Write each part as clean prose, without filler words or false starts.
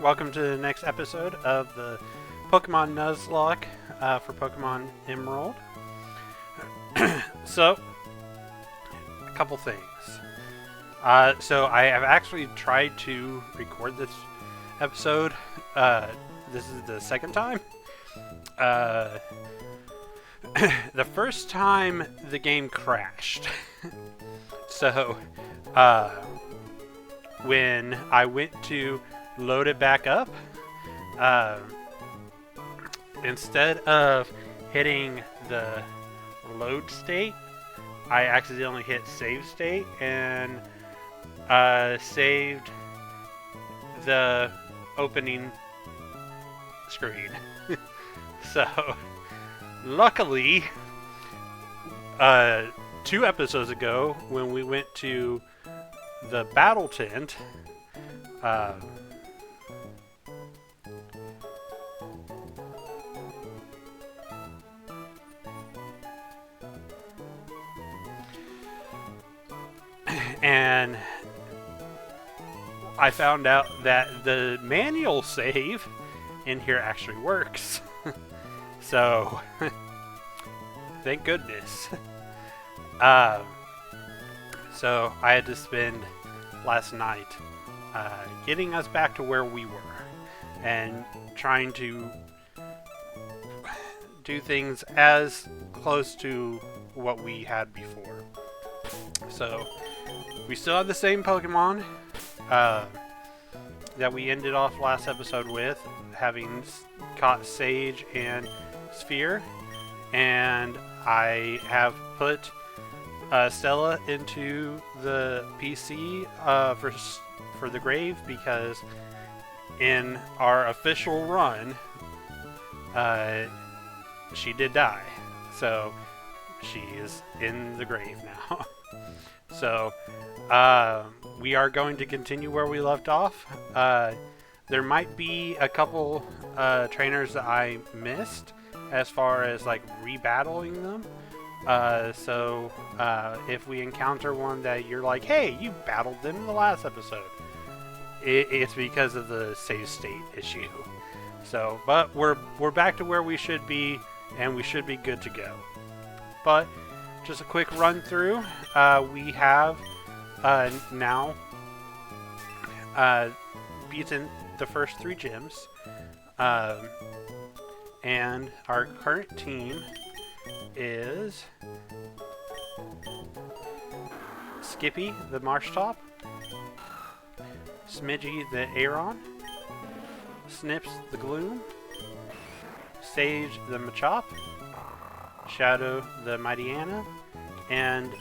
welcome to the next episode of the Pokemon Nuzlocke for Pokemon Emerald. So, a couple things. So I have actually tried to record this episode. This is the second time. The first time the game crashed. So, when I went to load it back up, instead of hitting the load state, I accidentally hit save state and saved the opening screen. So, luckily, 2 episodes ago, when we went to the battle tent, and I found out that the manual save in here actually works. So, thank goodness. So I had to spend last night getting us back to where we were and trying to do things as close to what we had before. So we still have the same Pokemon that we ended off last episode with, having caught Sage and Sphere, and I have put Stella into the PC for the grave, because in our official run, she did die. So she is in the grave now. So we are going to continue where we left off. There might be a couple trainers that I missed as far as like rebattling them. So if we encounter one that you're like, hey, you battled them in the last episode, it's because of the save state issue. So, but we're back to where we should be, and we should be good to go. But just a quick run through. We have now beaten the first 3 gyms, and our current team is Skippy, the Marshtop, Smidgy, the Aeron, Snips, the Gloom, Sage, the Machop, Shadow, the Mightyena, and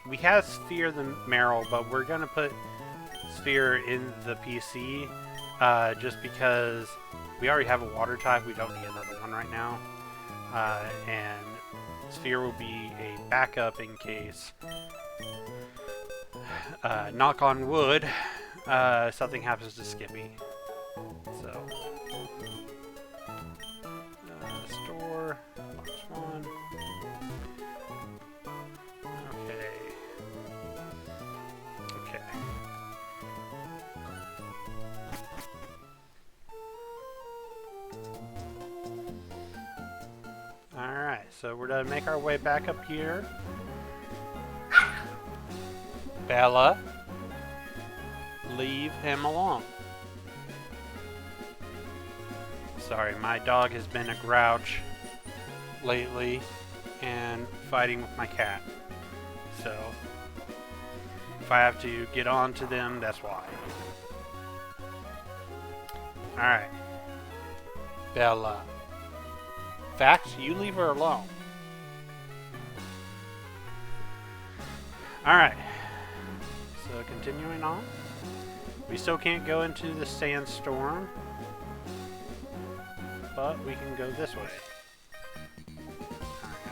we have Sphere, the Marill, but we're going to put Sphere in the PC just because we already have a water type. We don't need another one right now. And Sphere will be a backup in case, knock on wood, something happens to Skippy. So, store, box 1. Okay. Alright, so we're going to make our way back up here. Bella, leave him alone. Sorry, my dog has been a grouch lately and fighting with my cat. So, if I have to get on to them, that's why. Alright. Bella. Fact, you leave her alone. Alright. So, continuing on. We still can't go into the sandstorm, but we can go this way.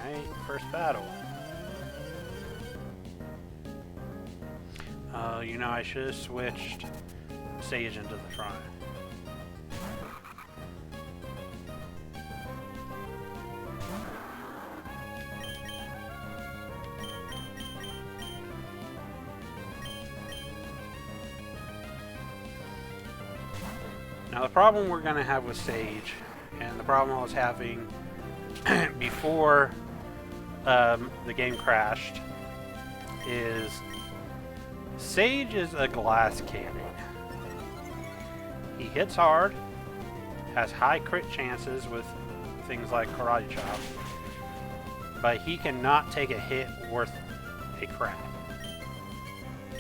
Alright, first battle. You know, I should have switched Sage into the front. Now the problem we're going to have with Sage, and the problem I was having before the game crashed, is Sage is a glass cannon. He hits hard, has high crit chances with things like Karate Chop, but he cannot take a hit worth a crap.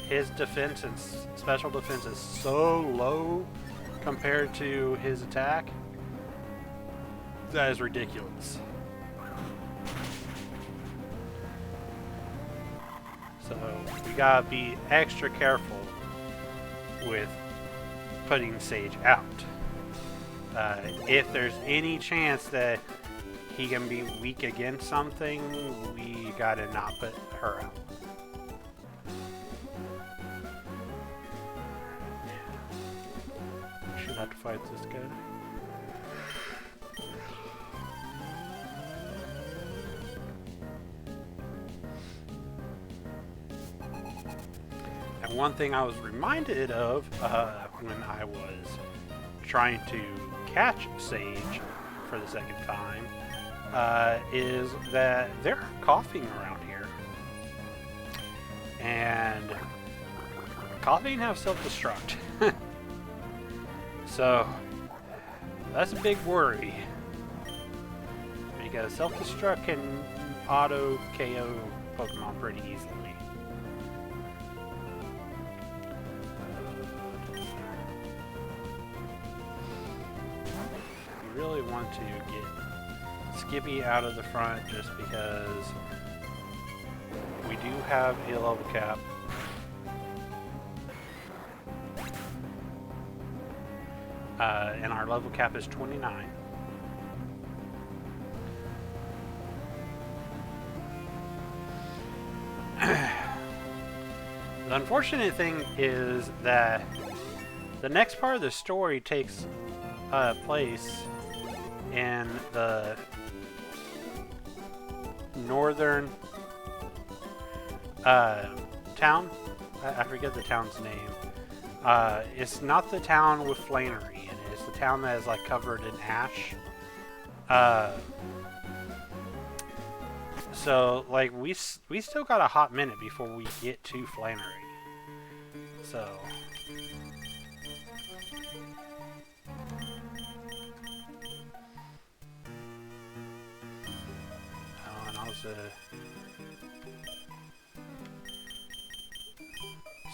His defense and special defense is so low compared to his attack. That is ridiculous. So we gotta be extra careful with putting Sage out. If there's any chance that he can be weak against something, we gotta not put her out. Should have to fight this guy. And one thing I was reminded of when I was trying to catch Sage for the second time is that they're coughing around here. And coughing have self-destruct. So that's a big worry, because self-destruct can auto KO Pokemon pretty easily. You really want to get Skippy out of the front just because we do have a level cap. And our level cap is 29. The unfortunate thing is that the next part of the story takes place in the northern town. I forget the town's name. It's not the town with Flannery in it. It's the town that is like covered in ash. So like we still got a hot minute before we get to Flannery. So and also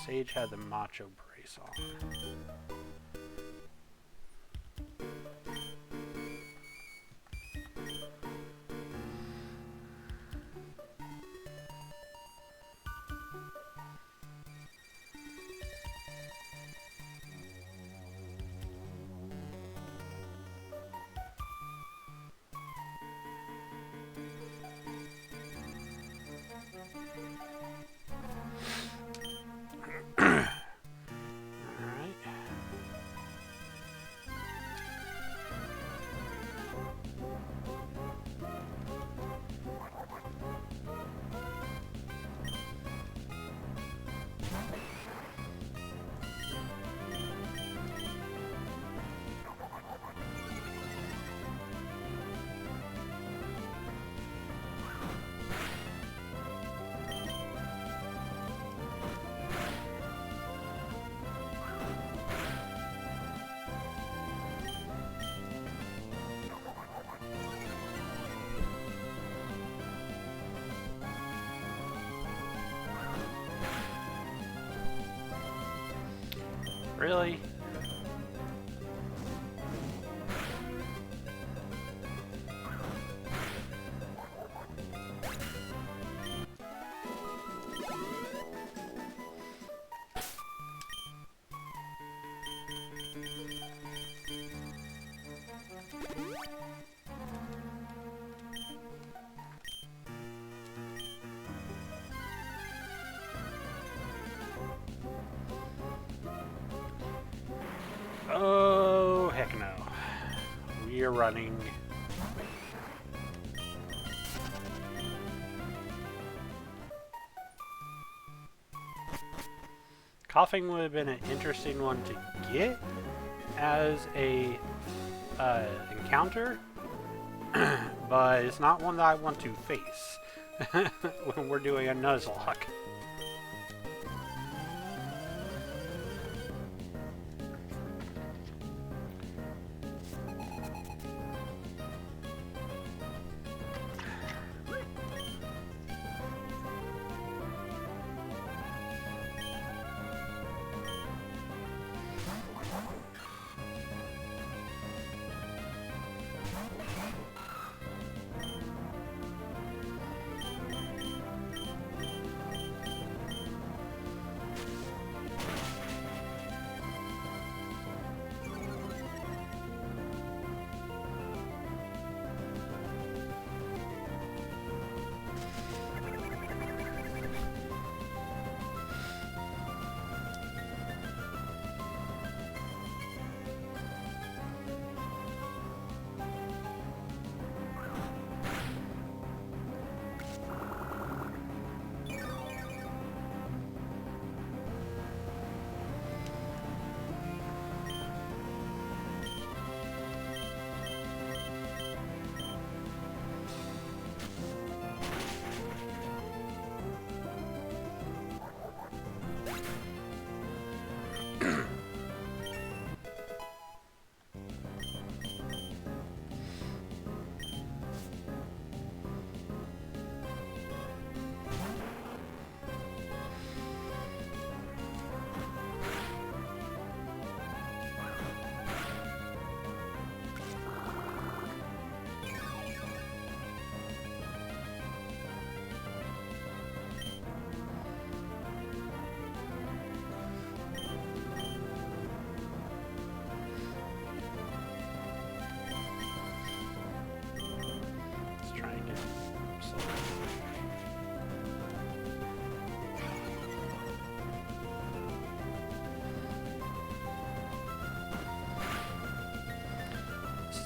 Sage had the macho brace on. Really? Oh, heck no. We are running. Coughing would have been an interesting one to get, as a encounter, but it's not one that I want to face when we're doing a Nuzlocke.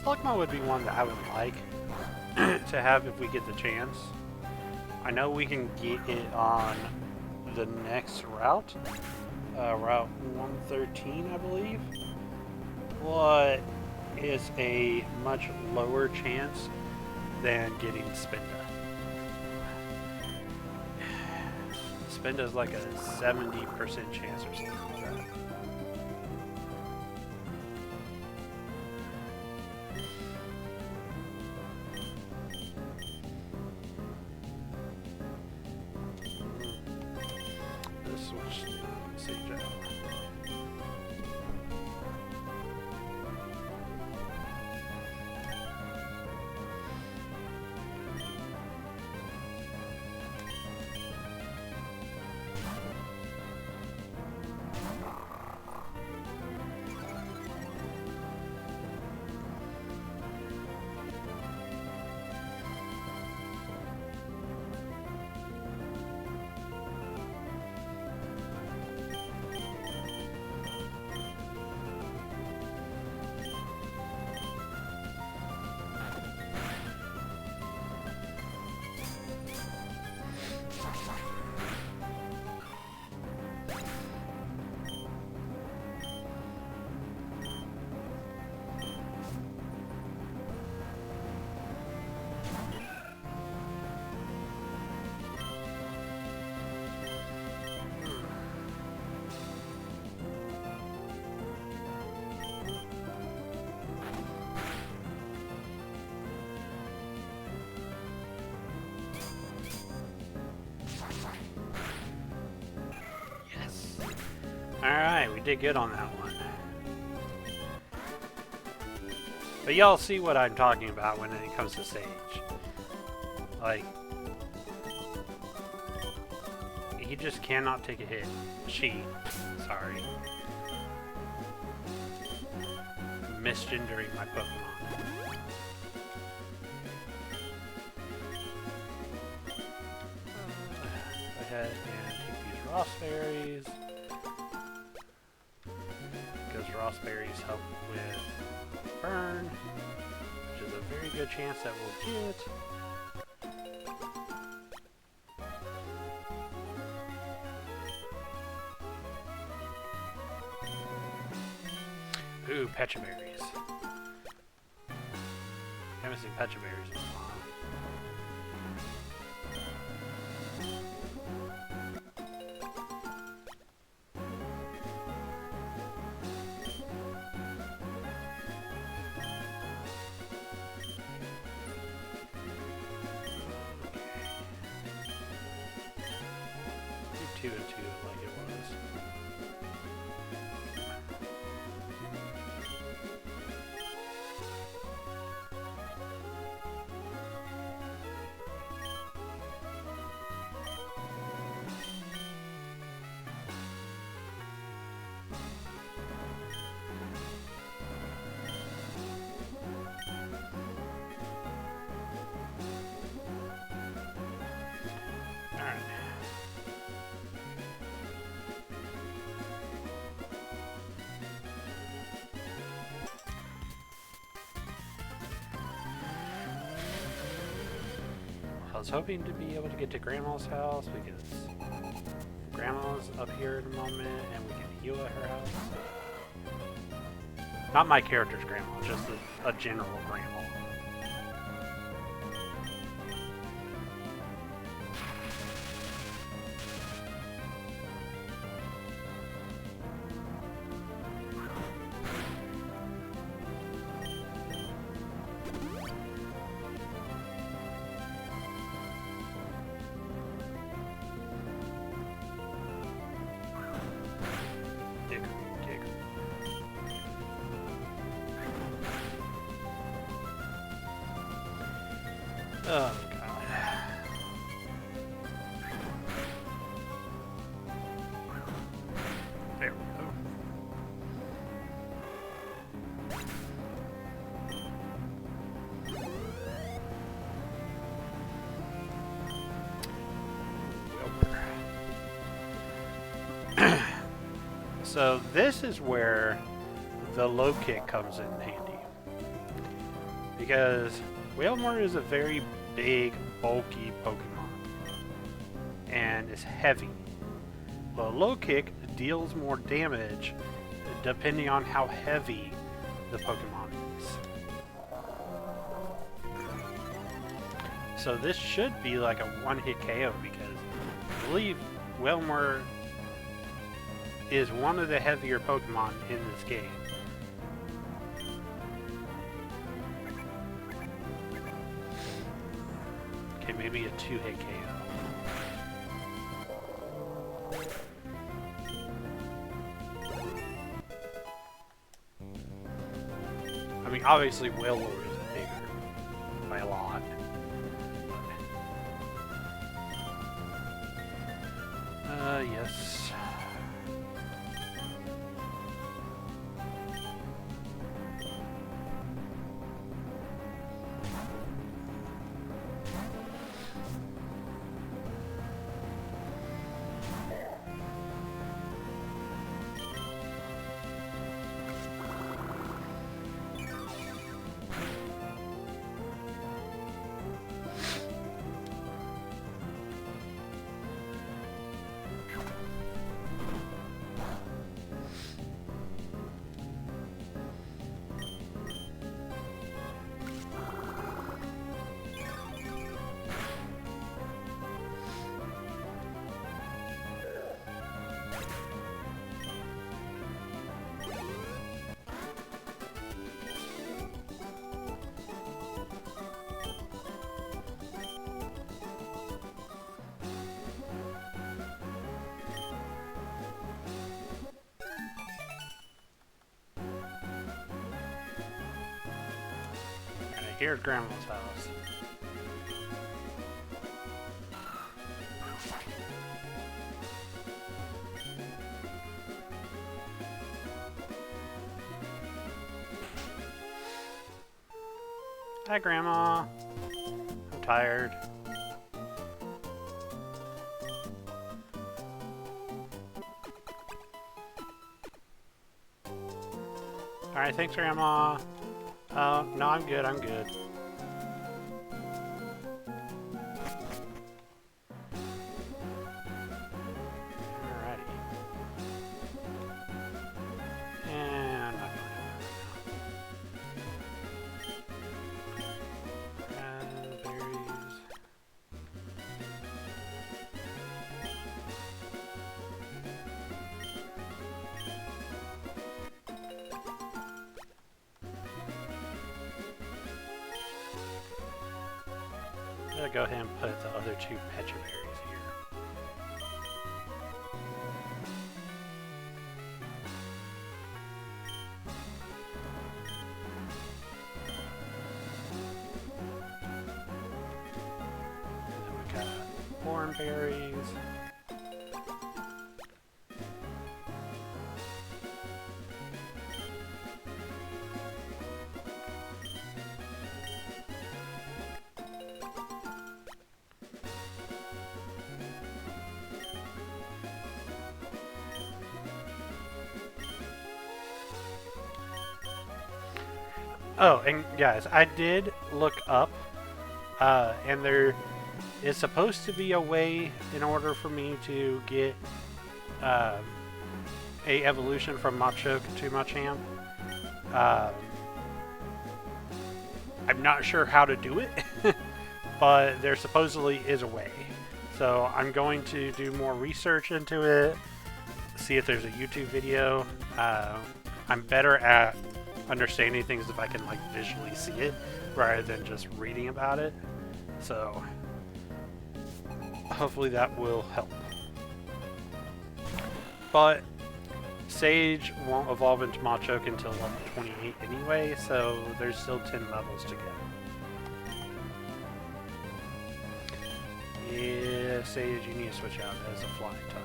Slugma would be one that I would like to have if we get the chance. I know we can get it on the next route, Route 113, I believe, but is a much lower chance than getting Spinda. Spinda's like a 70% chance or something like that. Alright, we did good on that one. But y'all see what I'm talking about when it comes to Sage. Like, he just cannot take a hit. She, sorry. Misgendering my Pokemon. Go ahead and take these Ross Berries. Because Ross Berries help with burn, which is a very good chance that we'll get. Ooh, haven't seen Pecha Berries in a while. Do 2 and 2 like it was. I was hoping to be able to get to Grandma's house because Grandma's up here in a moment and we can heal at her house. Not my character's grandma, just a general grandma. Oh, God. There we go. So this is where the low kick comes in handy. Because Wailmer is a very big, bulky Pokemon, and is heavy. The low kick deals more damage depending on how heavy the Pokemon is. So this should be like a one-hit KO because I believe Wailmer is one of the heavier Pokemon in this game. Maybe a 2-hit KO. I mean, obviously, Wailord is bigger by a lot. Yes. Here's Grandma's house. Hi, Grandma. I'm tired. Alright, thanks, Grandma. No, I'm good, I'm good. Alrighty. And I'm not going to gonna go ahead and put the other two Pecha berries here. And then we got Horn berries. Oh, and guys, I did look up, and there is supposed to be a way in order for me to get a evolution from Machoke to Machamp. I'm not sure how to do it, but there supposedly is a way. So I'm going to do more research into it, see if there's a YouTube video. I'm better at understanding things if I can like visually see it rather than just reading about it. So hopefully that will help. But Sage won't evolve into Machoke until level 28 anyway, so there's still 10 levels to go. Yeah, Sage, you need to switch out as a flying type.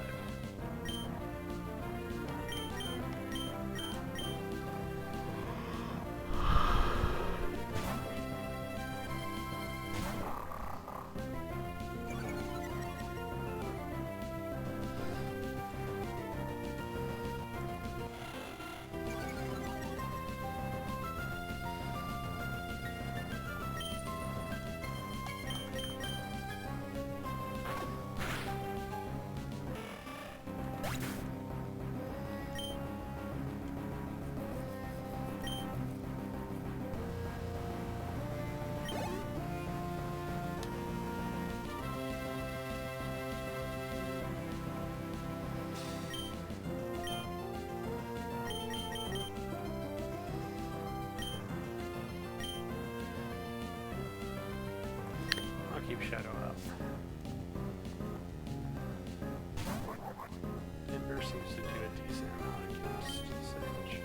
Keep Shadow up. Ember seems to do a decent amount against Sage.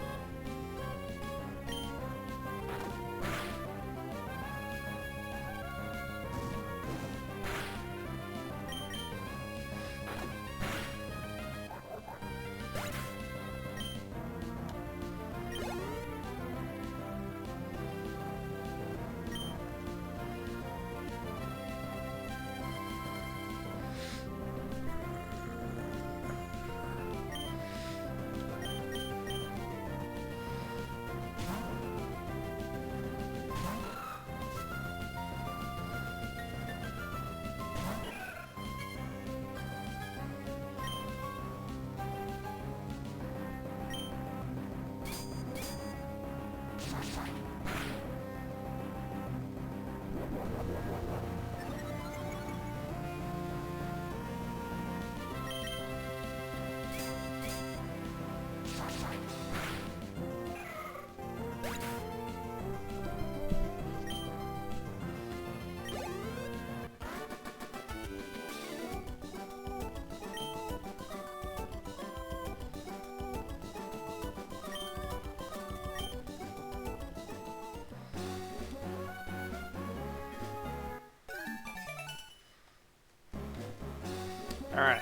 Alright.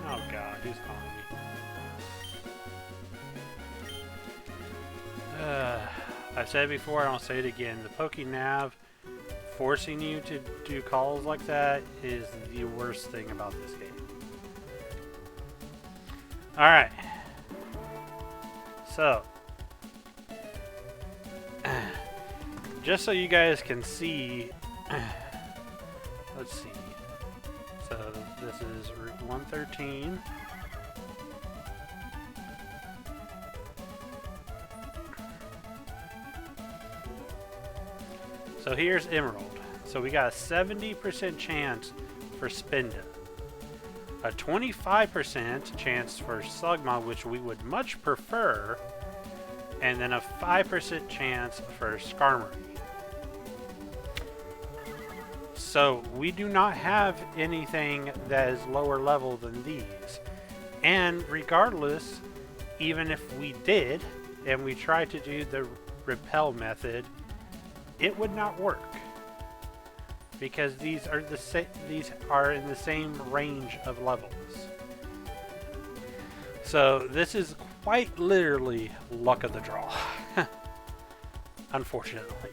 Oh god, who's calling me? I've said it before, I'll say it again. The PokeNav forcing you to do calls like that is the worst thing about this game. Alright. So. Just so you guys can see. Let's see. So this is Route 113. So here's Emerald. So we got a 70% chance for Spinda. A 25% chance for Slugma, which we would much prefer. And then a 5% chance for Skarmory. So we do not have anything that is lower level than these. And regardless, even if we did, and we tried to do the repel method, it would not work. Because these are in the same range of levels. So this is quite literally luck of the draw. Unfortunately.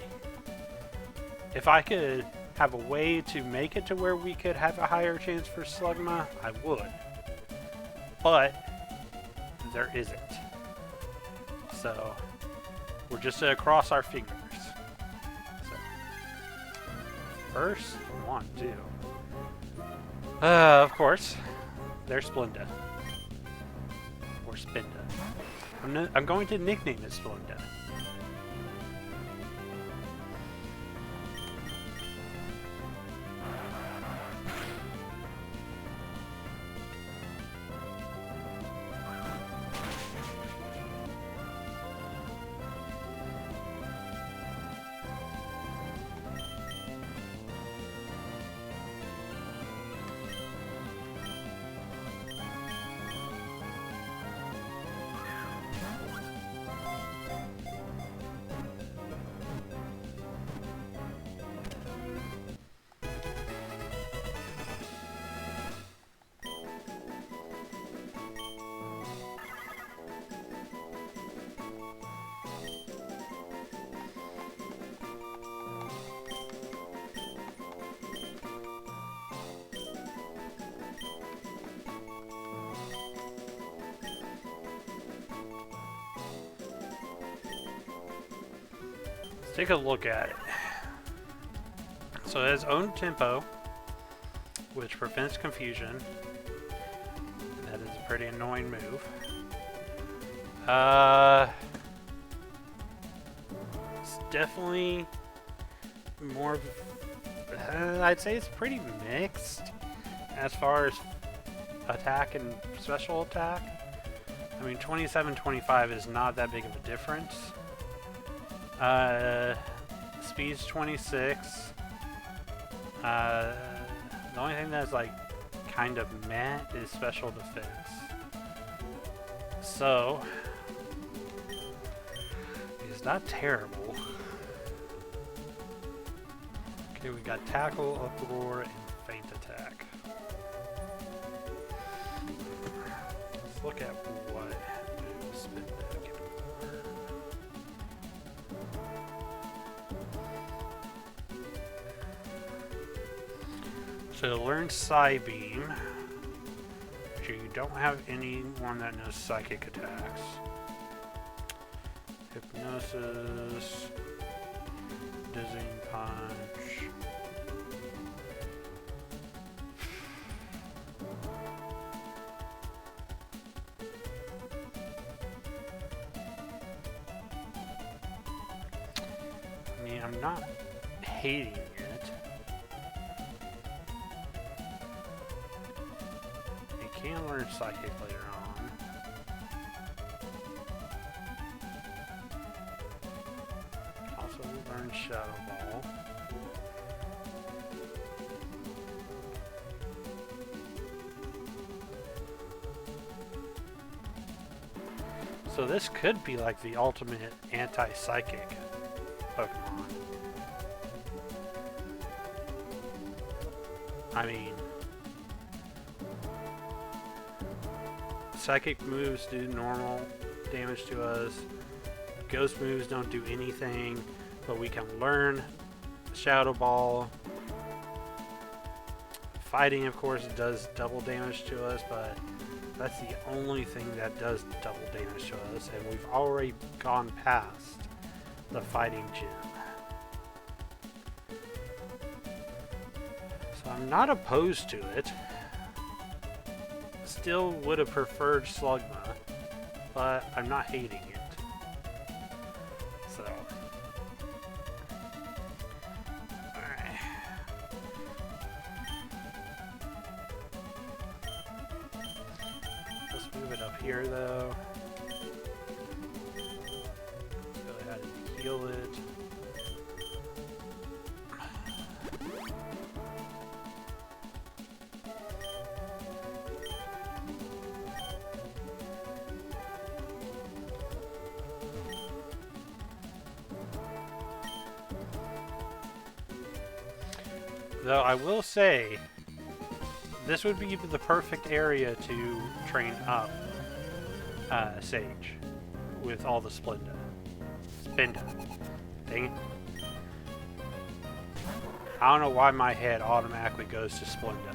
If I could have a way to make it to where we could have a higher chance for Slugma, I would. But there isn't. So we're just gonna cross our fingers. So, first one, two. Of course, there's Splenda. Or Spinda. I'm going to nickname it Splenda. Take a look at it. So it has own tempo, which prevents confusion. That is a pretty annoying move. It's definitely more of, I'd say it's pretty mixed as far as attack and special attack. I mean, 27-25 is not that big of a difference. Speed's 26. The only thing that's like kind of meh is special defense. So it's not terrible. Okay, we got tackle, uproar, and feint attack. Let's look at what spin that can So to learn Psybeam, so you don't have anyone that knows psychic attacks. Hypnosis, Dizzying Punch. I mean, I'm not hating it. You can learn Psychic later on. Also learn Shadow Ball. So this could be like the ultimate anti-psychic Pokemon. I mean, psychic moves do normal damage to us. Ghost moves don't do anything, but we can learn Shadow Ball. Fighting, of course, does double damage to us, but that's the only thing that does double damage to us, and we've already gone past the fighting gym. So I'm not opposed to it. Still would have preferred Slugma, but I'm not hating it. So, alright. Let's move it up here though. Go ahead and heal it. Though I will say, this would be the perfect area to train up Sage with all the Splinda. Spinda. Dang it. I don't know why my head automatically goes to Splinda.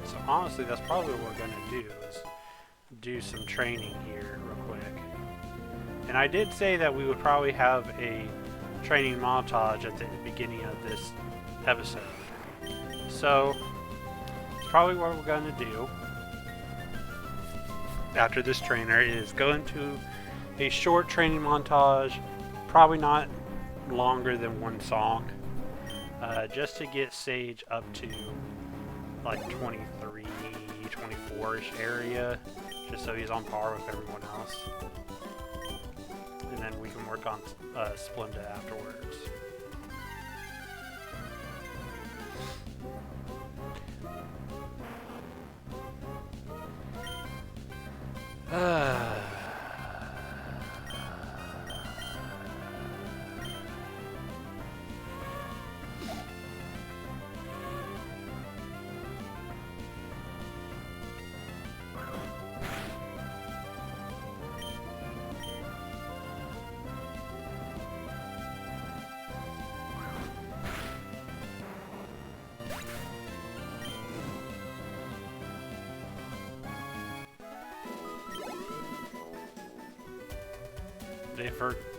So honestly, that's probably what we're going to do, is do some training here real quick. And I did say that we would probably have a training montage at the beginning of this episode. So, it's probably what we're going to do after this trainer is go into a short training montage, probably not longer than one song, just to get Sage up to like 23, 24-ish area, just so he's on par with everyone else. And then we can work on Splinda afterwards.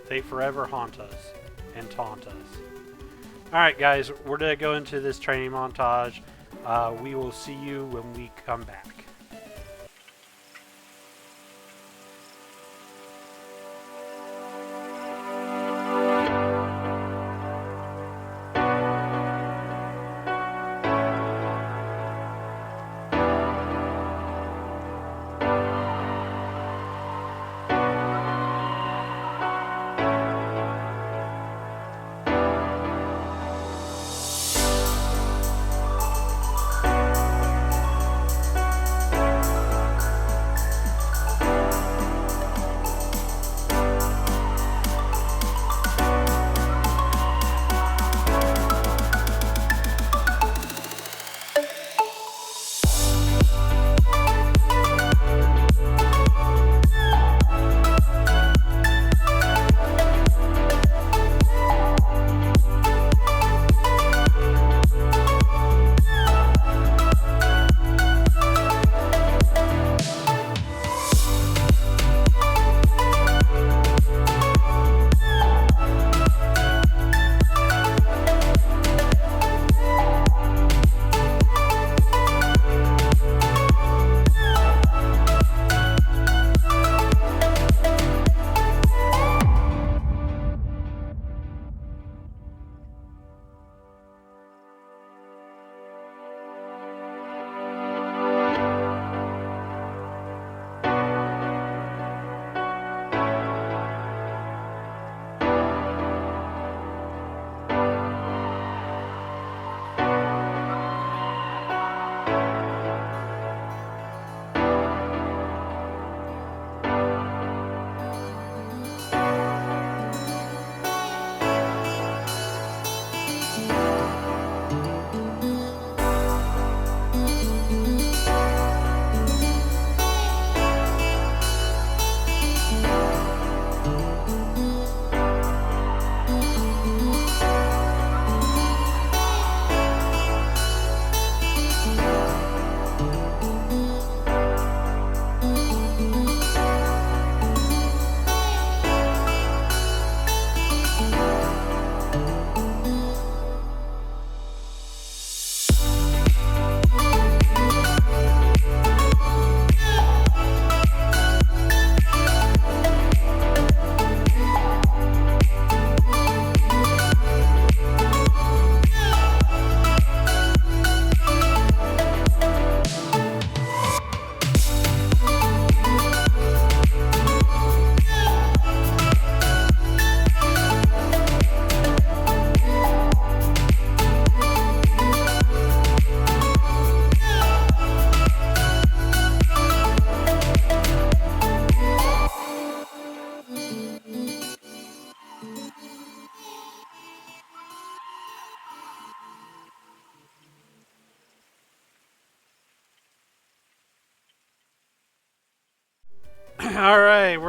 They forever haunt us and taunt us. Alright guys, we're going to go into this training montage. We will see you when we come back.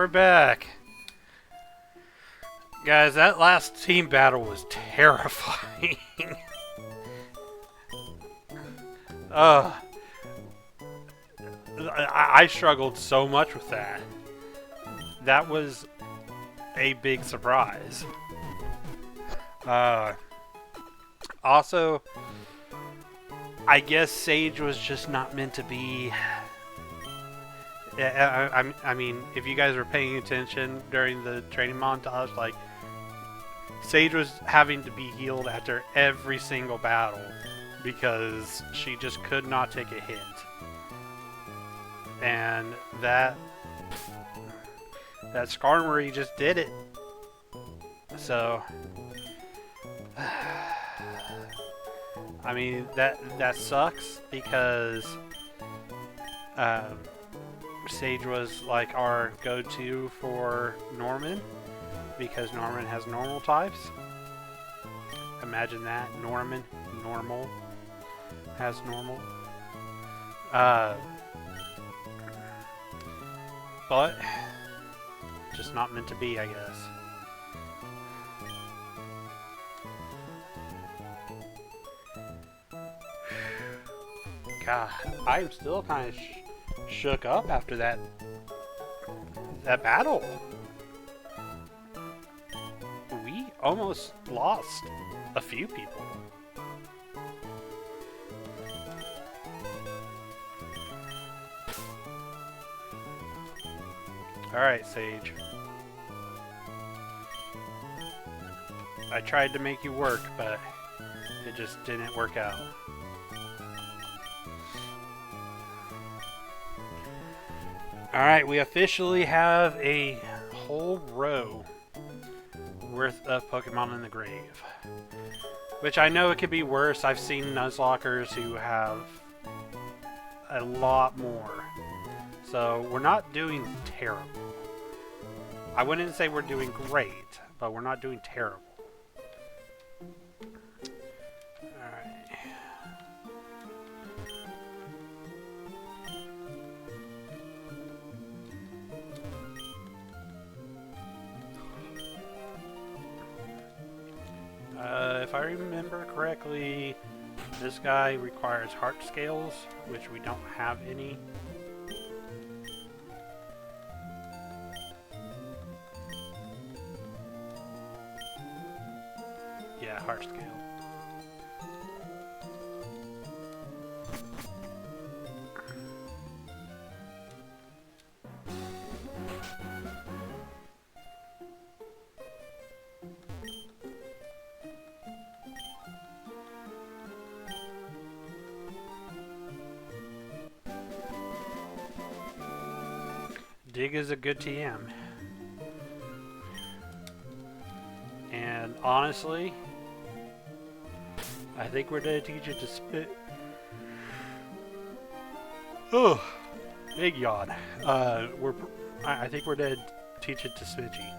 we're back. Guys, that last team battle was terrifying. I struggled so much with that. That was a big surprise. Also, I guess Sage was just not meant to be. I mean, if you guys were paying attention during the training montage, like, Sage was having to be healed after every single battle because she just could not take a hit. And that Skarmory just did it. So, I mean, that sucks because Sage was like our go-to for Norman because Norman has normal types. Imagine that, normal has normal. But just not meant to be, I guess. God, I'm still kind of shook up after that battle. We almost lost a few people. Alright, Sage. I tried to make you work, but it just didn't work out. Alright, we officially have a whole row worth of Pokemon in the grave. Which I know it could be worse. I've seen Nuzlockers who have a lot more. So we're not doing terrible. I wouldn't say we're doing great, but we're not doing terrible. If I remember correctly, this guy requires heart scales, which we don't have any. Yeah, heart scale. Dig is a good TM. And honestly, I think we're gonna teach it to spit. Oh, big yawn. I think we're gonna teach it to Switchy.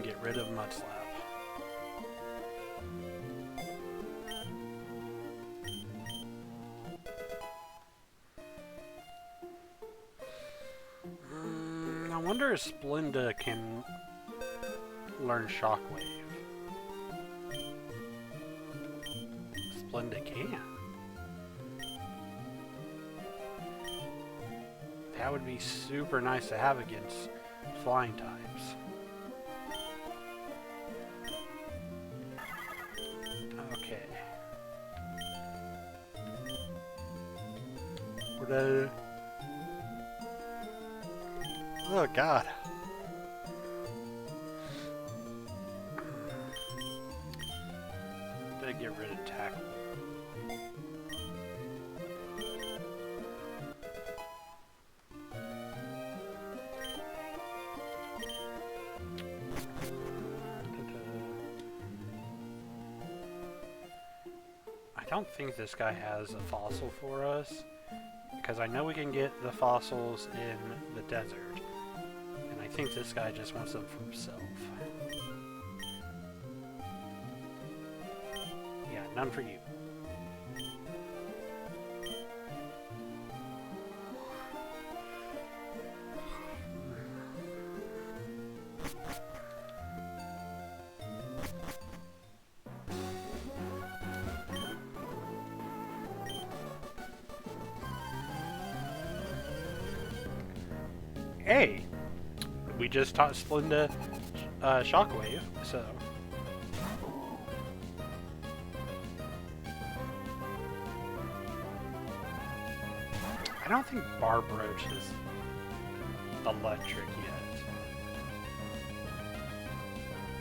Get rid of Mud Slap. I wonder if Splenda can learn Shockwave. Splenda can. That would be super nice to have against flying types. Okay. Oh God. Better get rid of tackle. I don't think this guy has a fossil for us, because I know we can get the fossils in the desert. And I think this guy just wants them for himself. Yeah, none for you. Hey, we just taught Splinda Shockwave, so... I don't think Barbroach is electric yet.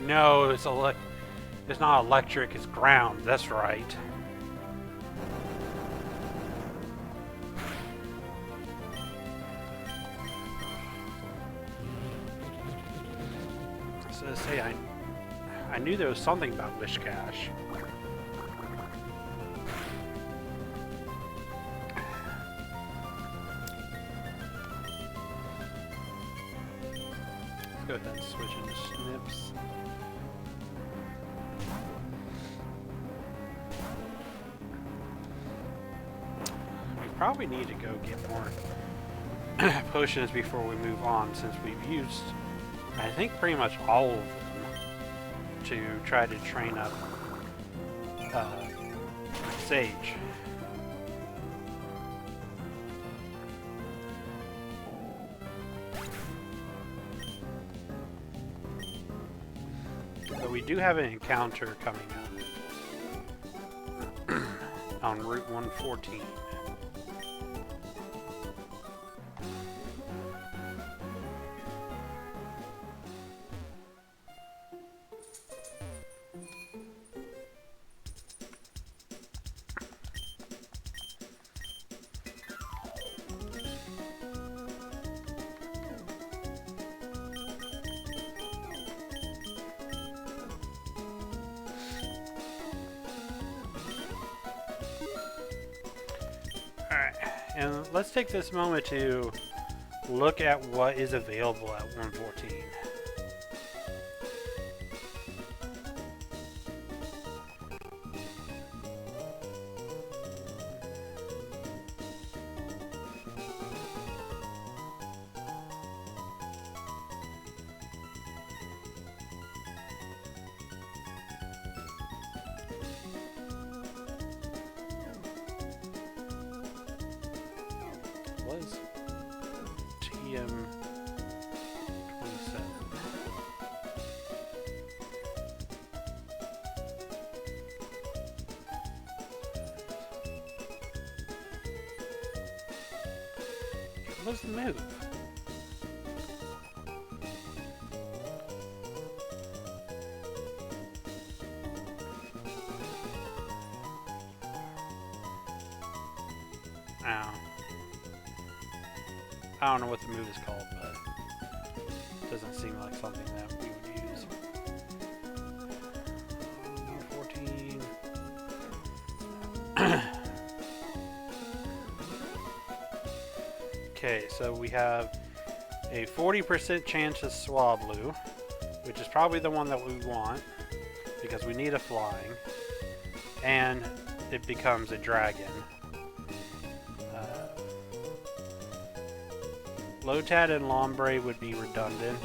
No, it's not electric, it's ground, that's right. So say I knew there was something about Wish Cash. Let's go ahead and switch into Snips. We probably need to go get more potions before we move on, since we've used, I think, pretty much all of them to try to train up Sage. But we do have an encounter coming up on Route 114. And let's take this moment to look at what is available at 114. Was TM 27. What's the move? Ow. I don't know what the move is called, but it doesn't seem like something that we would use. 14. Okay, so we have a 40% chance of Swablu, which is probably the one that we want, because we need a flying, and it becomes a dragon. Lotad and Lombre would be redundant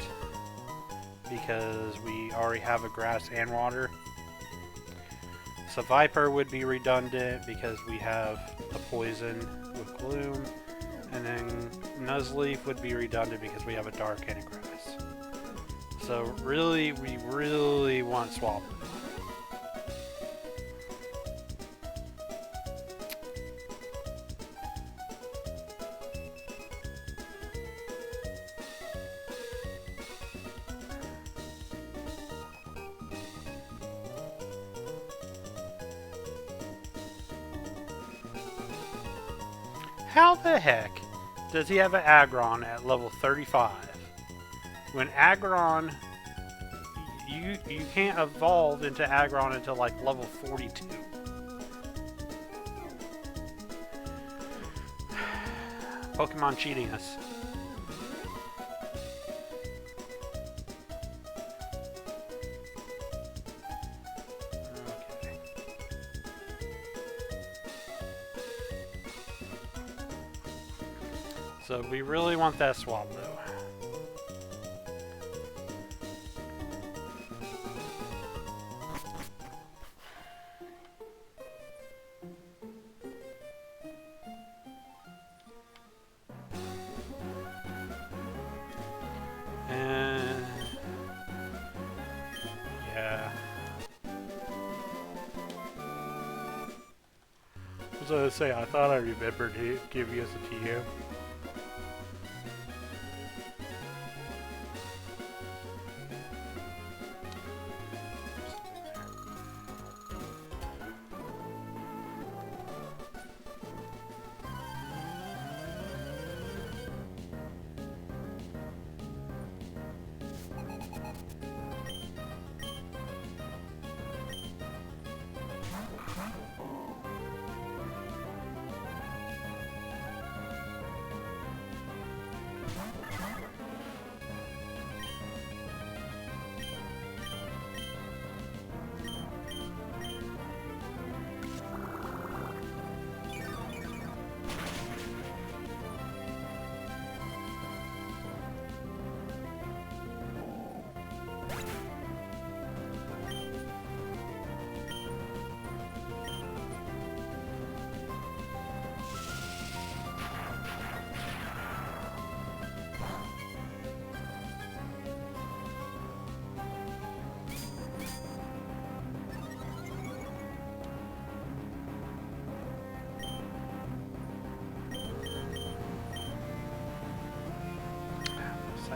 because we already have a grass and water. Seviper would be redundant because we have a poison with Gloom. And then Nuzleaf would be redundant because we have a dark and a grass. So really, we really want Swablu. How the heck does he have an Aggron at level 35? When Aggron, you can't evolve into Aggron until like level 42. Pokemon cheating us. Okay. So we really want that swap though. Say, I thought I remembered to give you a TM.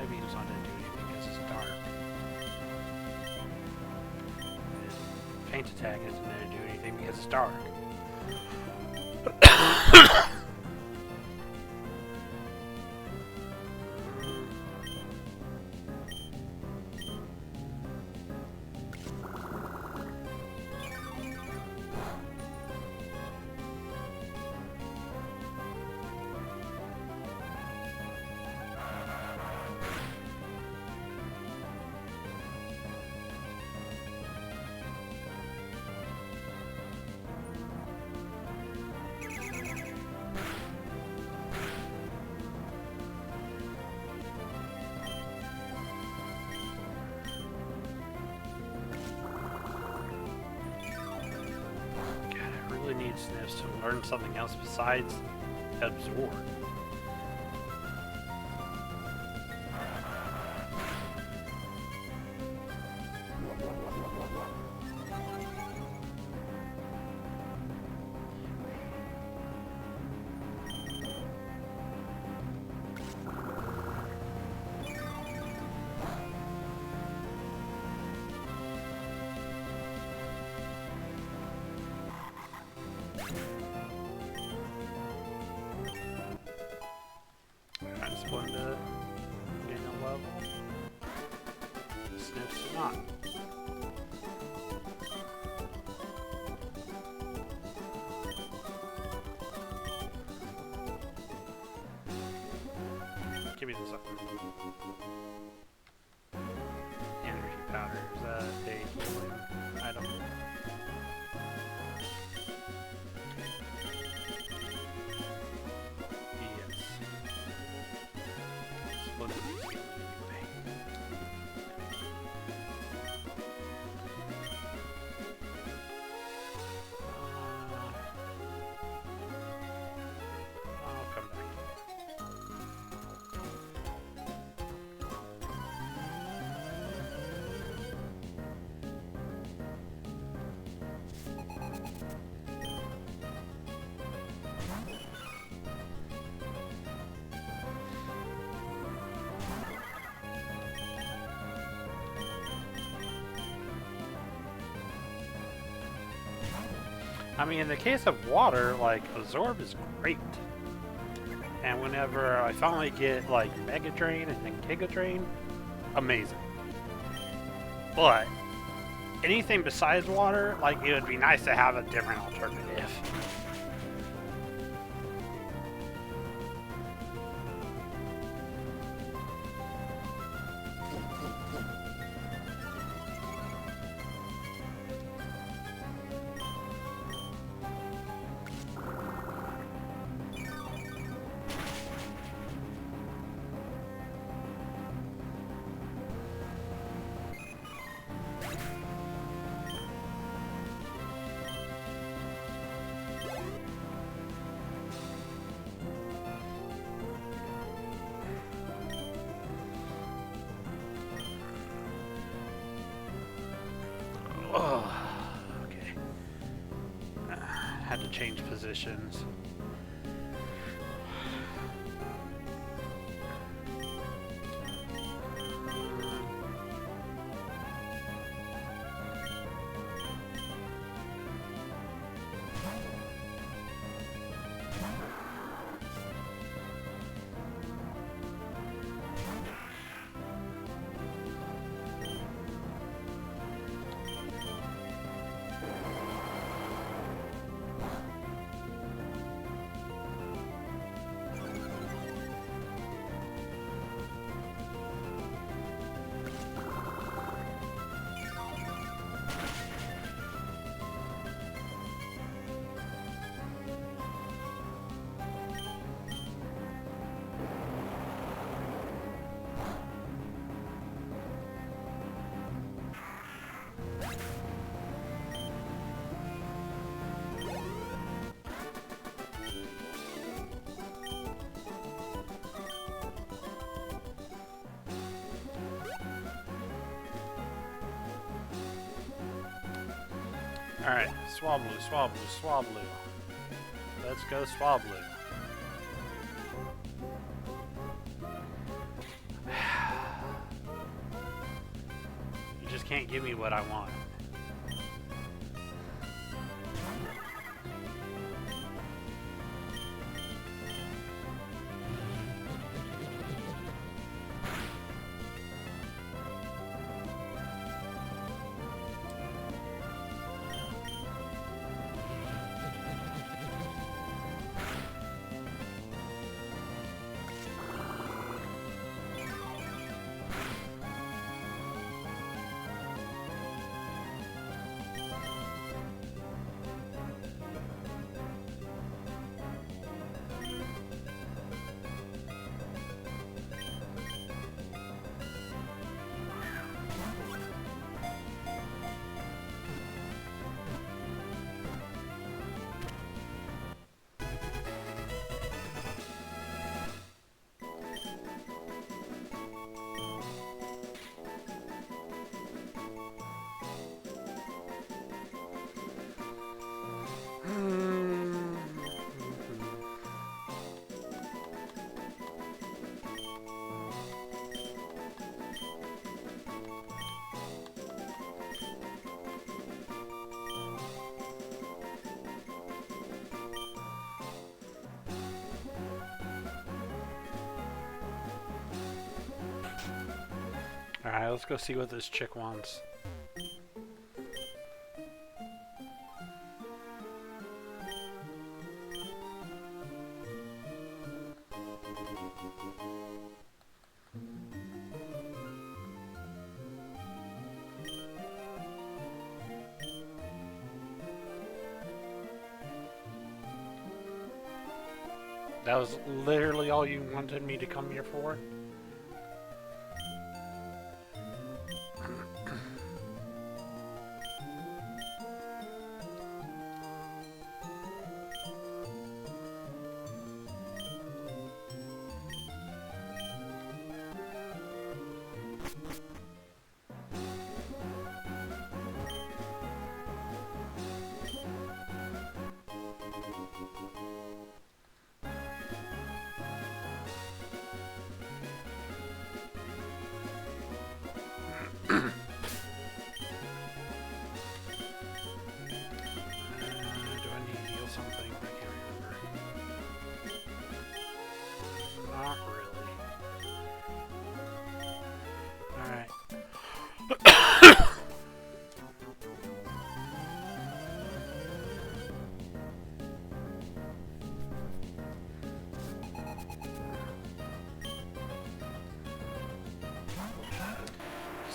Beams on it because it's dark. Paint attack isn't going to do anything because it's dark. Need Sniffs to learn something else besides absorb. One to gain a level. Sniffs or not. Give me this up. Energy powder. Is that a healing item? I mean, in the case of water, like, Absorb is great. And whenever I finally get, like, Mega Drain and then Giga Drain, amazing. But anything besides water, like, it would be nice to have a different alternative. change positions. Alright, Swablu, Swablu, Swablu. Let's go Swablu. You just can't give me what I want. Alright, let's go see what this chick wants. That was literally all you wanted me to come here for?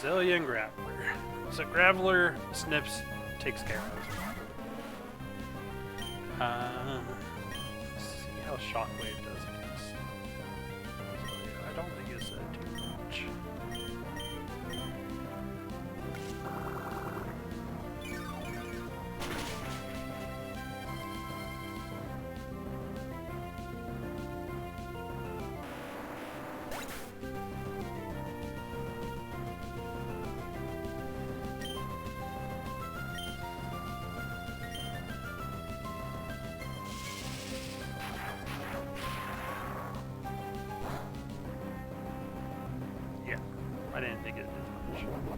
Zillion Graveler. So Graveler snips, takes care of. Let's see how Shockwave does against. I don't think it's too much. I didn't think it did much.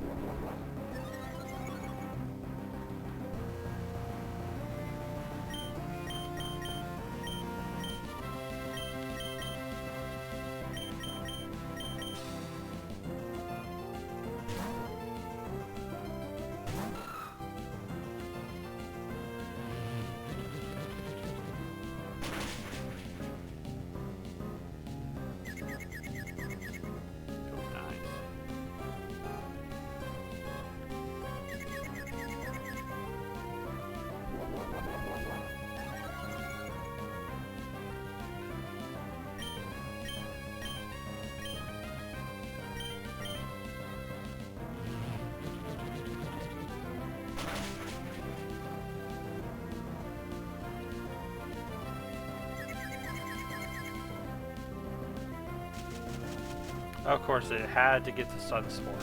Of course, it had to get the sun spore.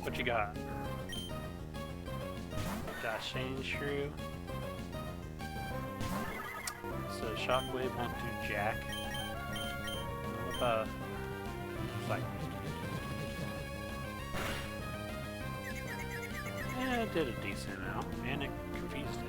What you got? Got Shane Shrew. So Shockwave won't do jack. What about Psych? Yeah, it did a decent amount, and it confused it.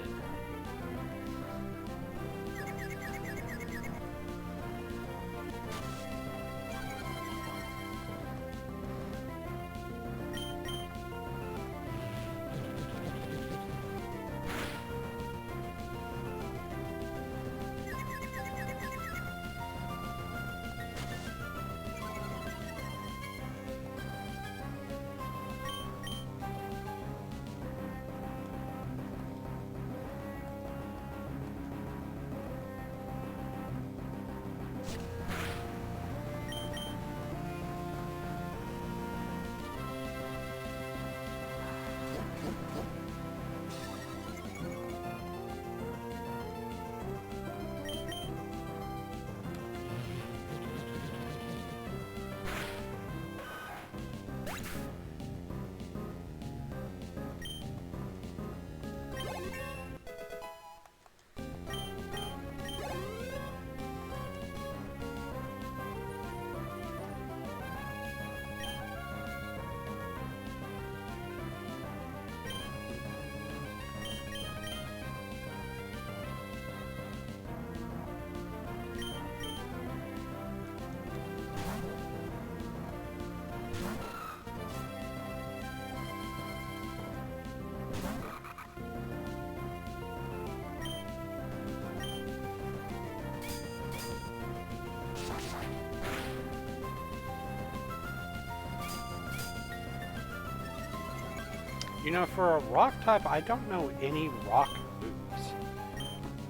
You know, for a rock type, I don't know any rock moves.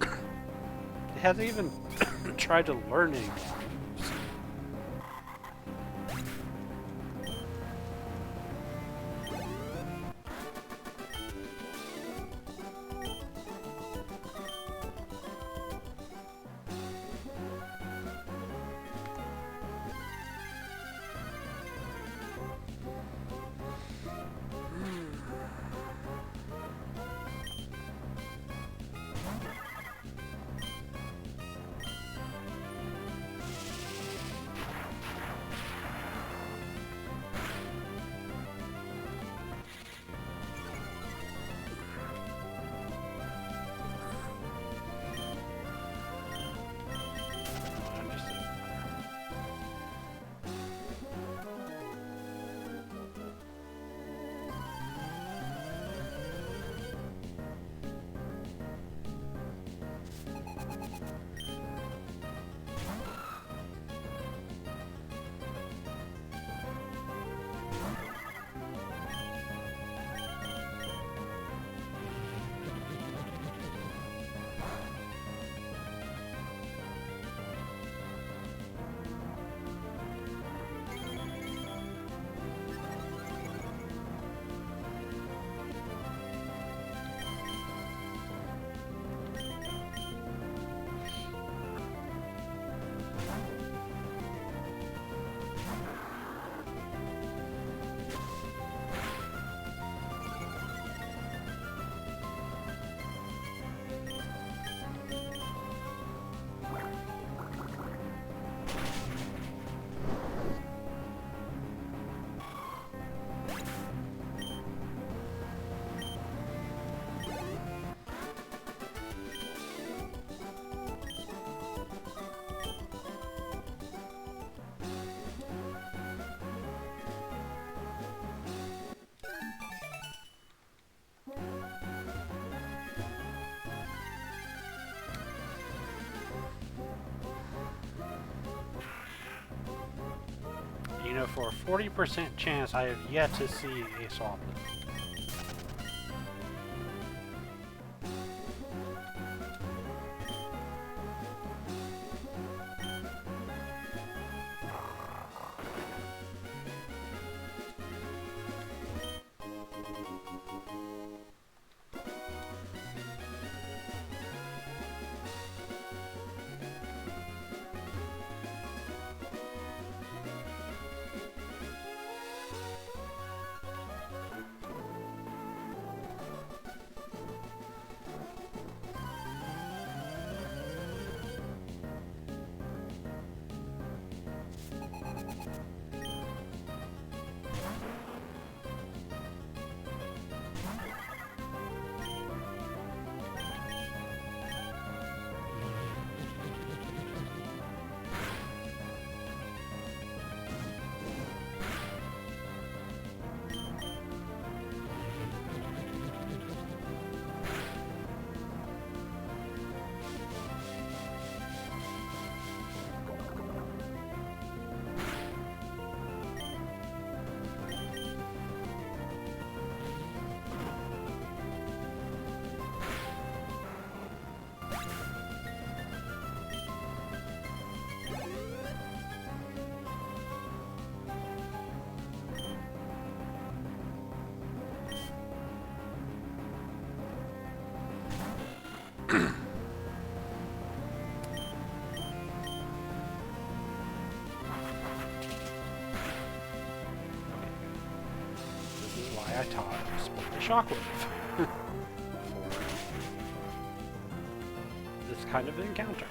It hasn't even tried to learn any rock moves. know for a 40% chance I have yet to see a Swaplet. I taught split the shockwave for this kind of encounter.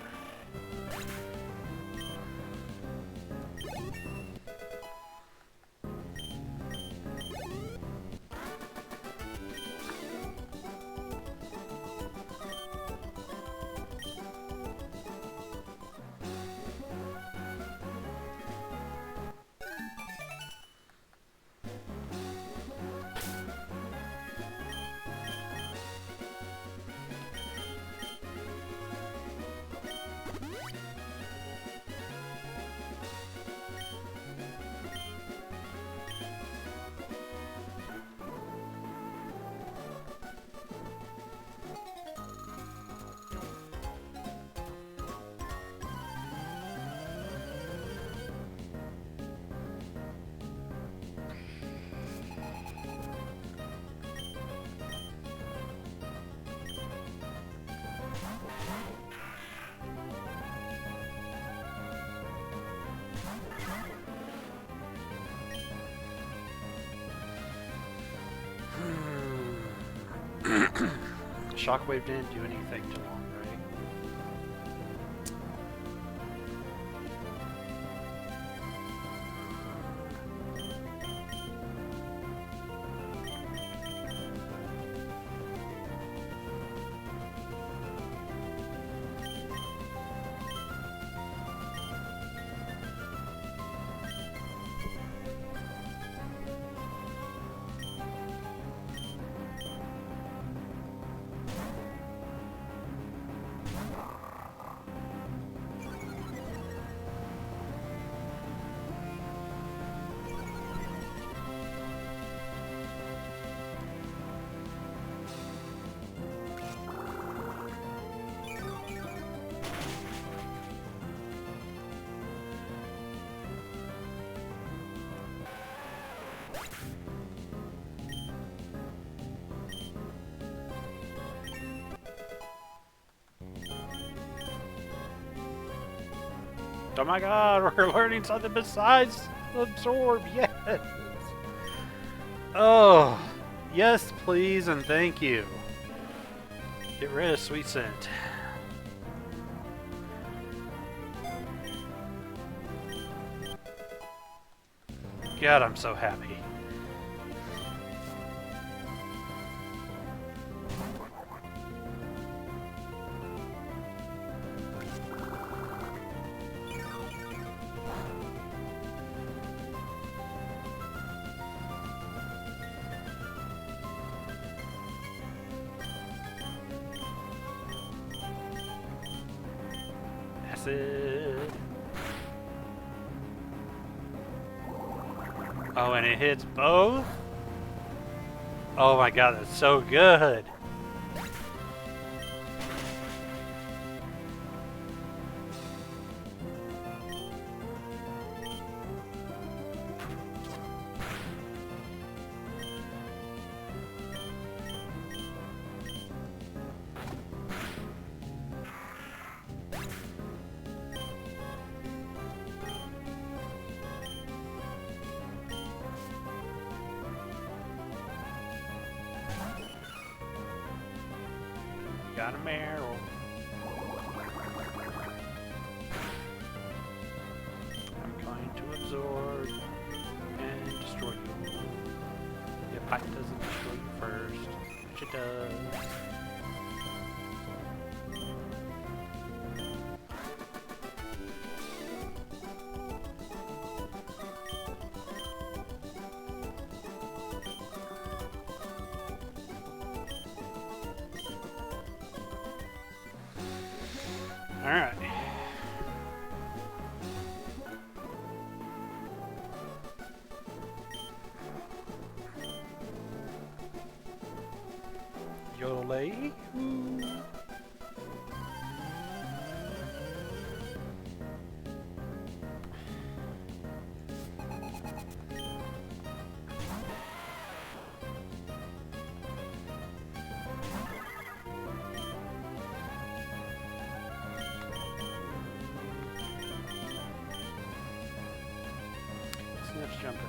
Shockwave didn't do anything to long, right? Oh my god, we're learning something besides absorb, yes! Oh, yes please and thank you. Get rid of Sweet Scent. God, I'm so happy. Acid. Oh, and it hits both? Oh my god, that's so good. Got a Meryl. I'm going to absorb and destroy you. Your pipe doesn't destroy you first, which it does. Alright. Yodelay. Let's jump in.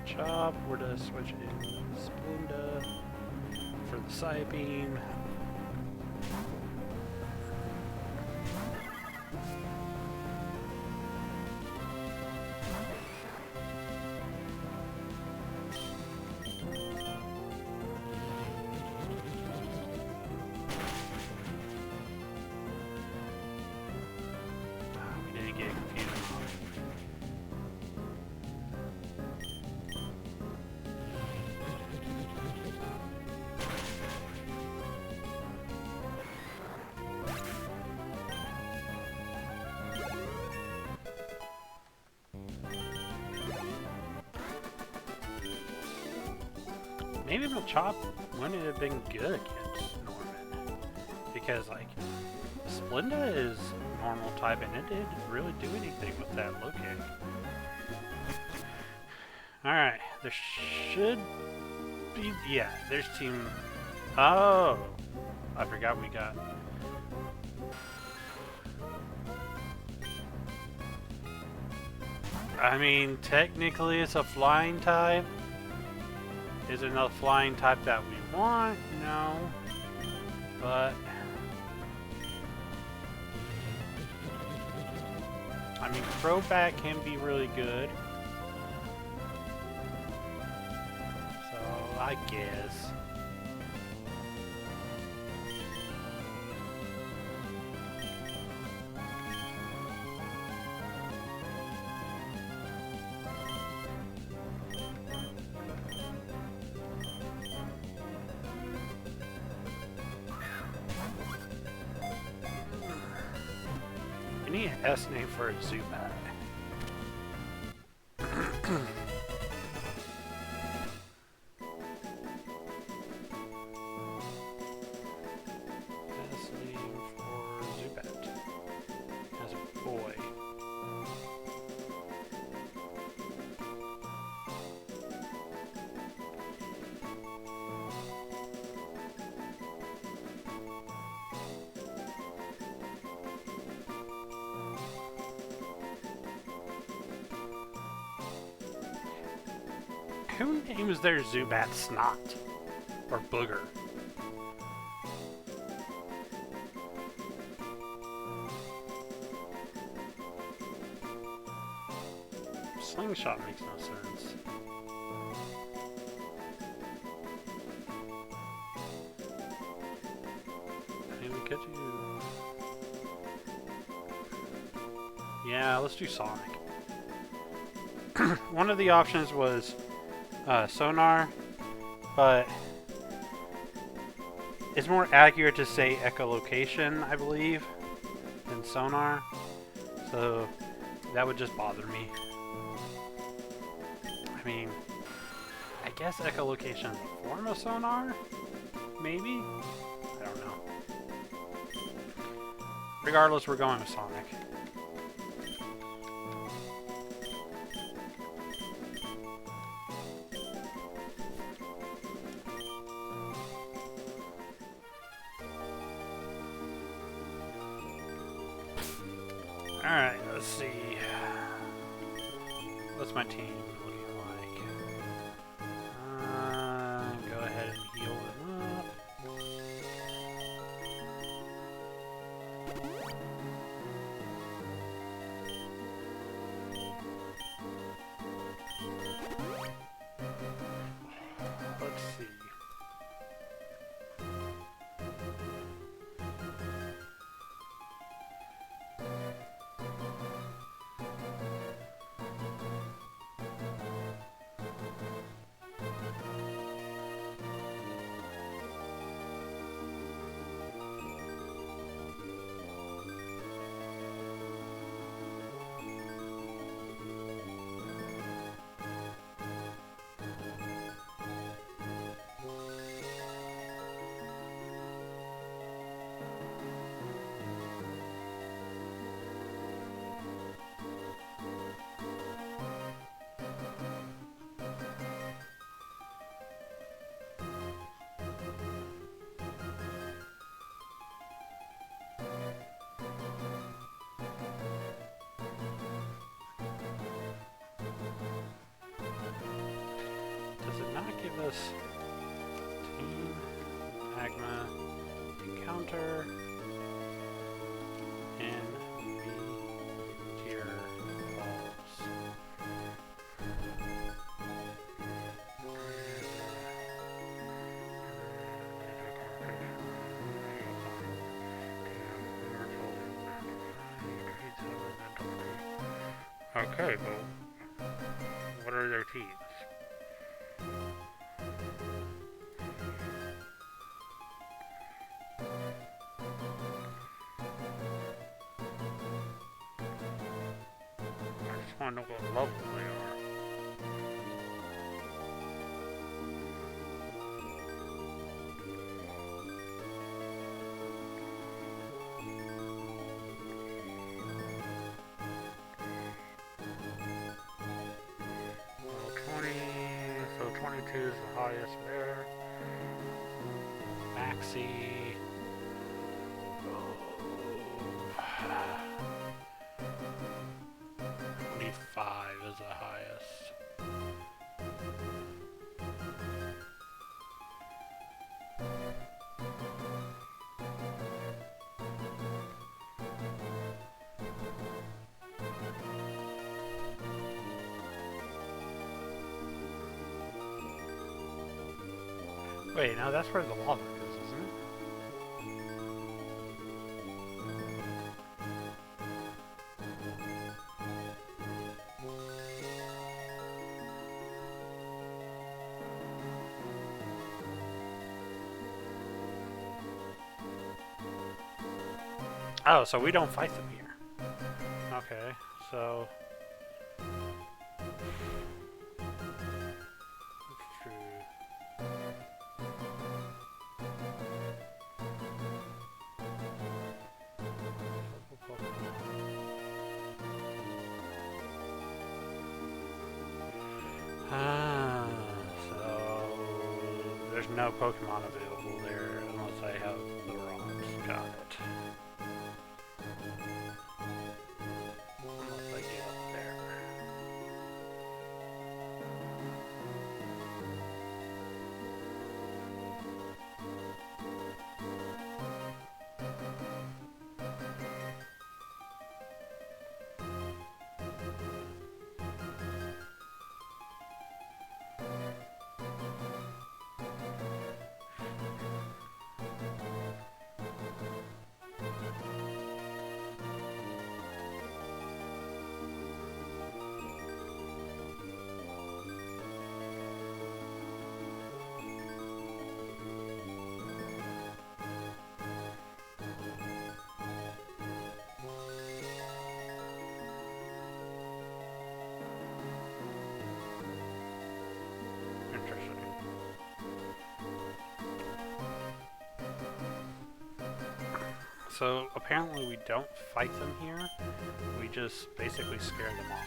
Chop, we're to switch in Splenda for the side beam. We didn't get confused. Maybe Machop wouldn't have been good against Norman. Because, like, Splenda is normal type and it didn't really do anything with that low kick. Alright, there should be... Yeah, there's team... Oh! I forgot we got... I mean, technically it's a flying type. Is it a flying type that we want? No. But... I mean, Crobat can be really good. So, I guess. I need an S name for a Zubat. S name for Zubat. As a boy. Who names their Zubat Snot? Or Booger? Slingshot makes no sense. I mean, we could do... Yeah, let's do Sonic. One of the options was sonar, but it's more accurate to say echolocation, I believe, than sonar. So that would just bother me. I mean, I guess echolocation is a form of sonar? Maybe? I don't know. Regardless, we're going with Sonic. Alright, let's see. What's my team looking like? Go ahead and heal them up. Let's see. Does it not give us team, magma, encounter, and tier walls? Okay, but what are their teams? I don't know what level they are. Level 20, so 22 is the highest there. Maxi. 25 is the highest. Wait, now that's where the lava is, isn't it? Oh, so we don't fight them here. Okay, so... So there's no Pokemon available there unless I have the rocks. Got it. Unless I get up there. So apparently we don't fight them here. We just basically scare them off.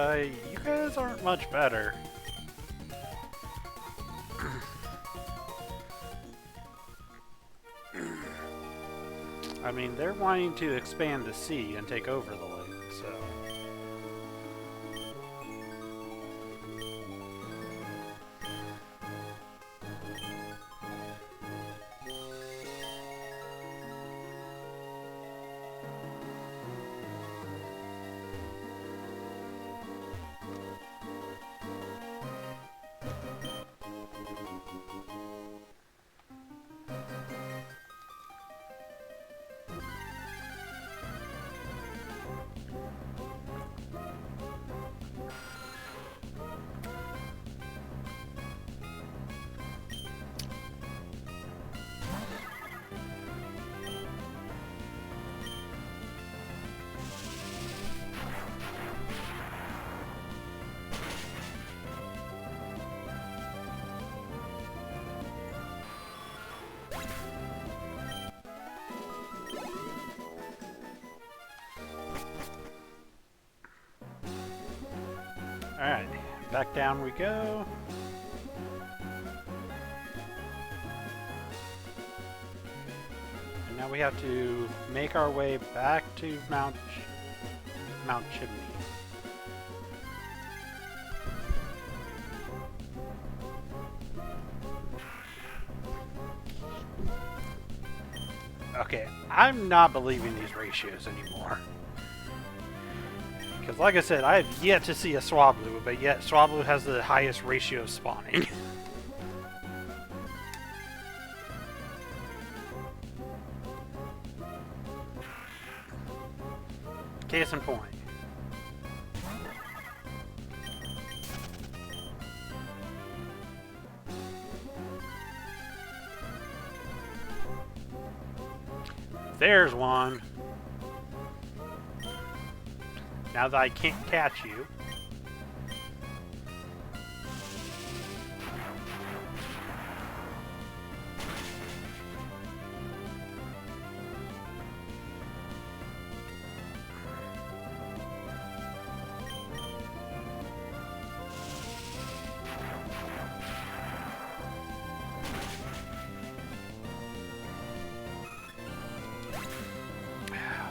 You guys aren't much better. I mean, they're wanting to expand the sea and take over the lake, so... Alright, back down we go. And now we have to make our way back to Mount Chimney. Okay, I'm not believing these ratios anymore. Because like I said, I have yet to see a Swablu, but yet Swablu has the highest ratio of spawning. Case in point. There's one. Now that I can't catch you.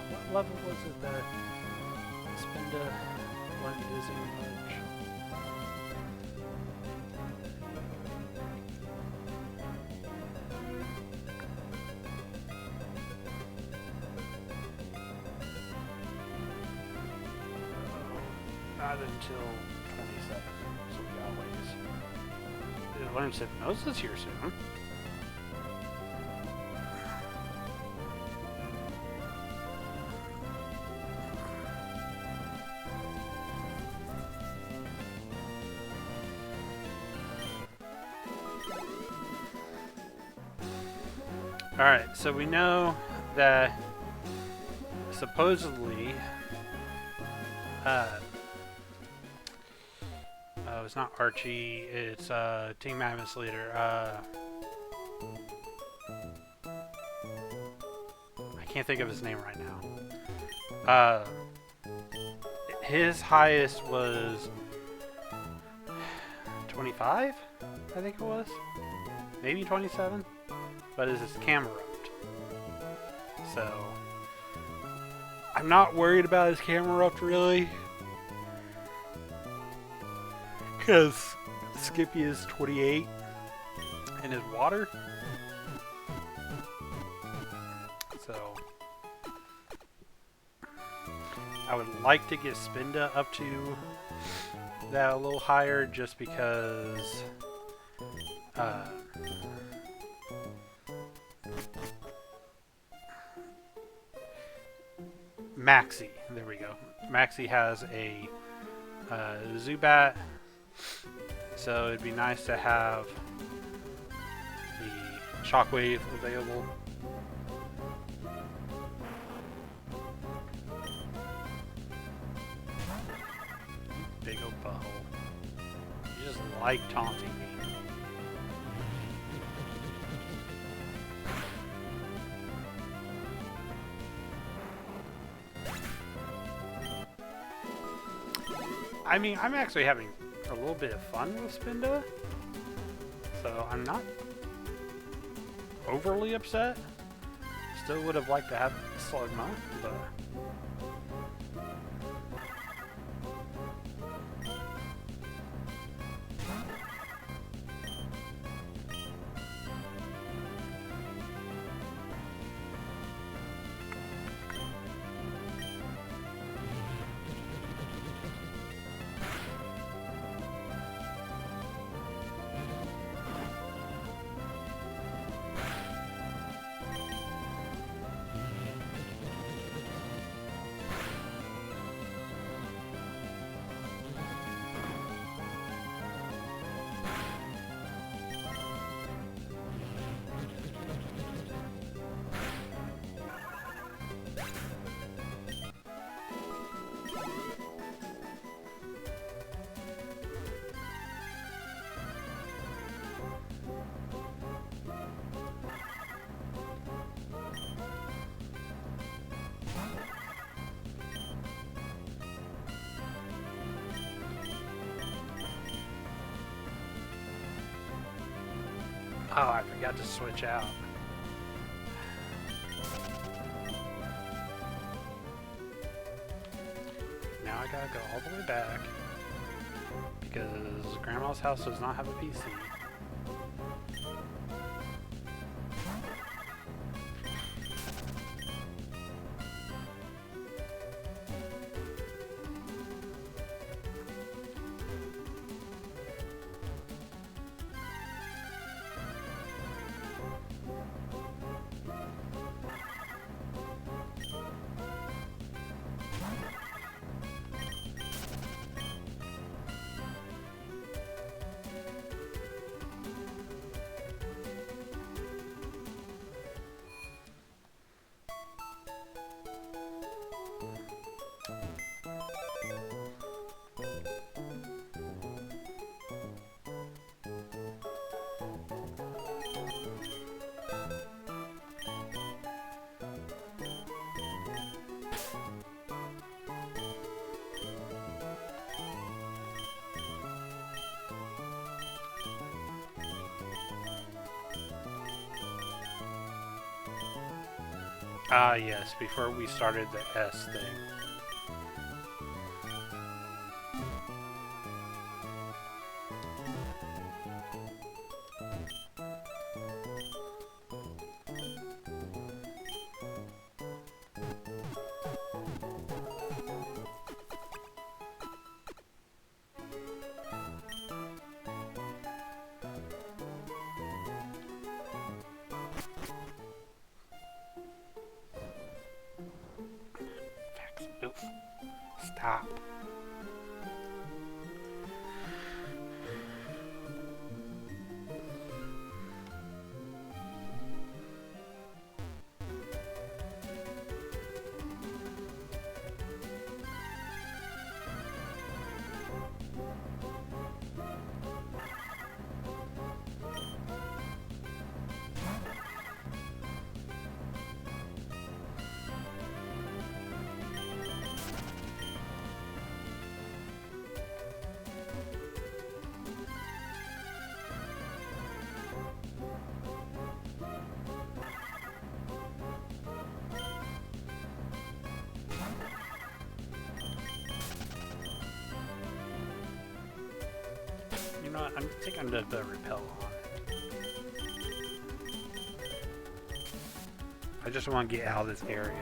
What level was it that Spinda went dizzy much? Not until 27, so we got ways. It learns hypnosis here soon. Alright, so we know that supposedly it's not Archie, it's Team Madness leader. can't think of his name right now. His highest was 25, I think it was. Maybe 27, but it's his camera roped. So I'm not worried about his camera roped really, because Skippy is 28 and his water. So I would like to get Spinda up to that a little higher, just because Maxie, there we go. Maxie has a Zubat, so it'd be nice to have the Shockwave available. Big old butthole. You just like taunting me. I mean, I'm actually having a little bit of fun with Spinda, so I'm not overly upset. Still would have liked to have Slugma, but oh, I forgot to switch out. Now I gotta go all the way back because Grandma's house does not have a PC. Ah, yes, before we started the S thing. Oof. Stop. know what? I think I'm going to repel on. I just want to get out of this area.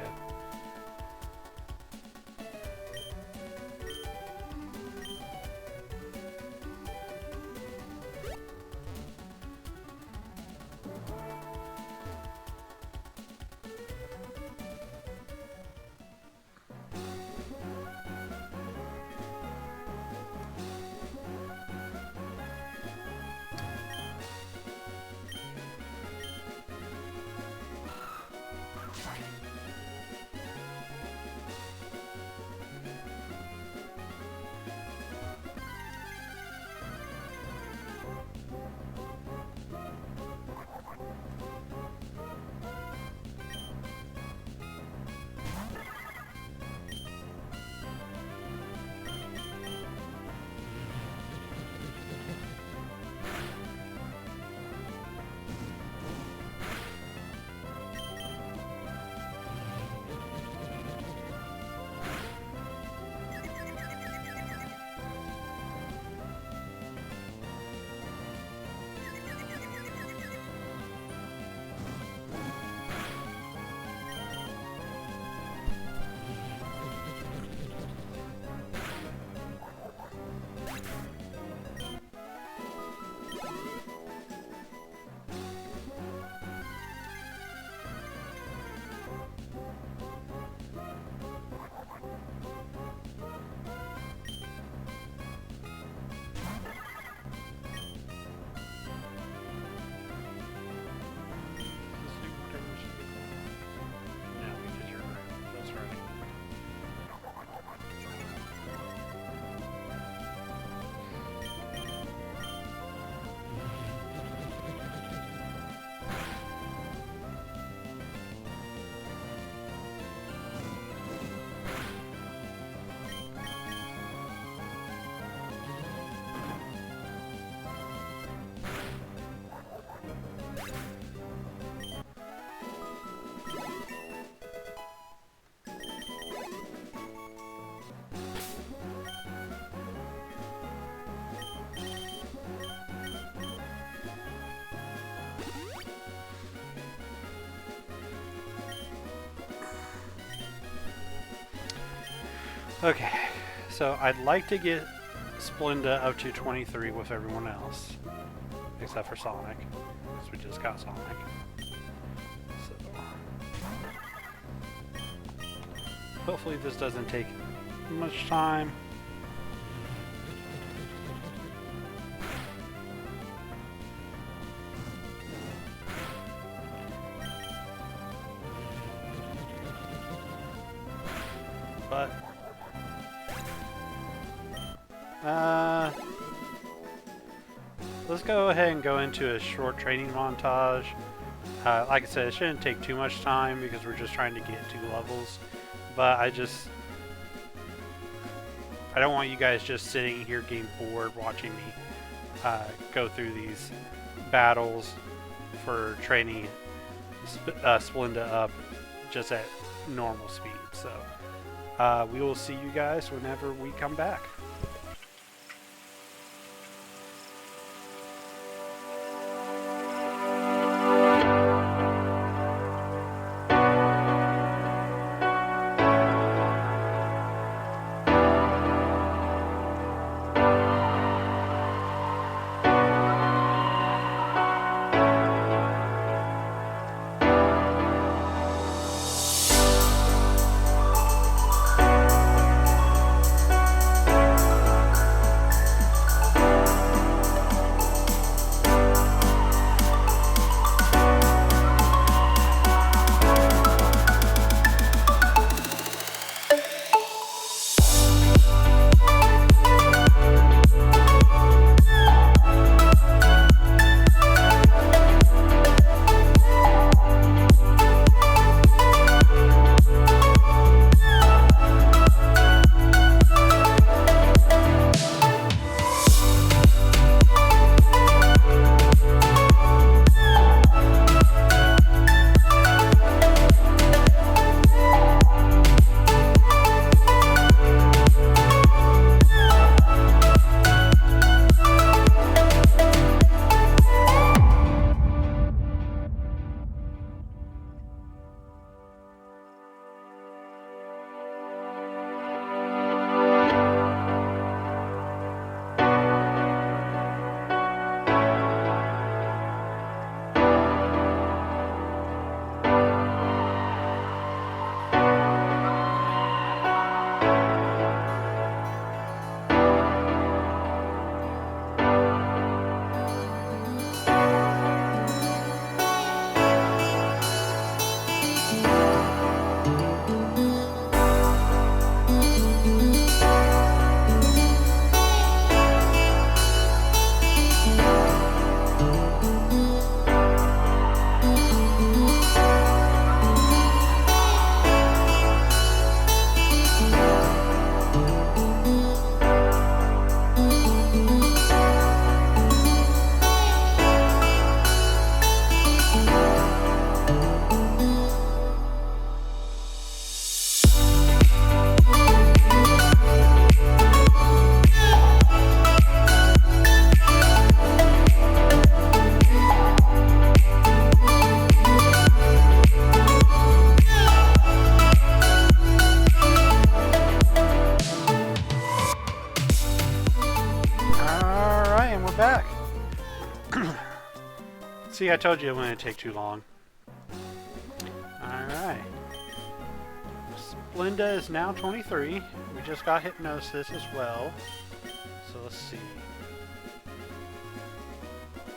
Okay, so I'd like to get Splinda up to 23 with everyone else, except for Sonic, because we just got Sonic. So, hopefully this doesn't take much time. But let's go ahead and go into a short training montage. Like I said, it shouldn't take too much time because we're just trying to get 2 levels. But I don't want you guys just sitting here getting bored watching me go through these battles for training Splinda up just at normal speed. So we will see you guys whenever we come back. back. See, I told you it wouldn't take too long. Alright. Splenda is now 23. We just got Hypnosis as well. So let's see.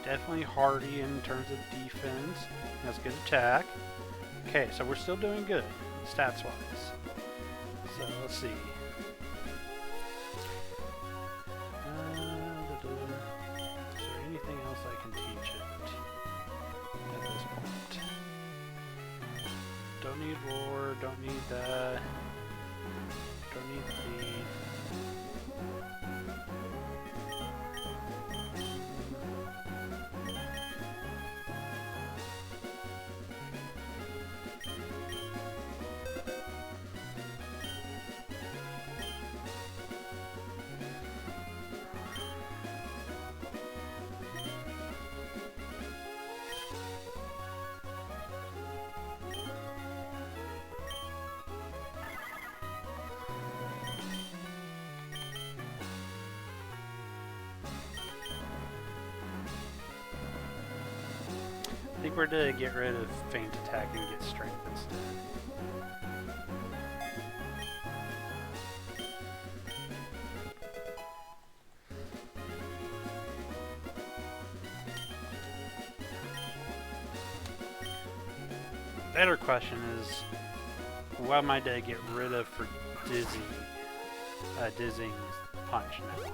Definitely hardy in terms of defense. Has good attack. Okay, so we're still doing good, stats-wise. So let's see. Is there anything else I can teach it at this point? Don't need roar, don't need that. Don't need speed. I think we're to get rid of feint attack and get strength instead. The better question is, what am I to get rid of for dizzying punch now?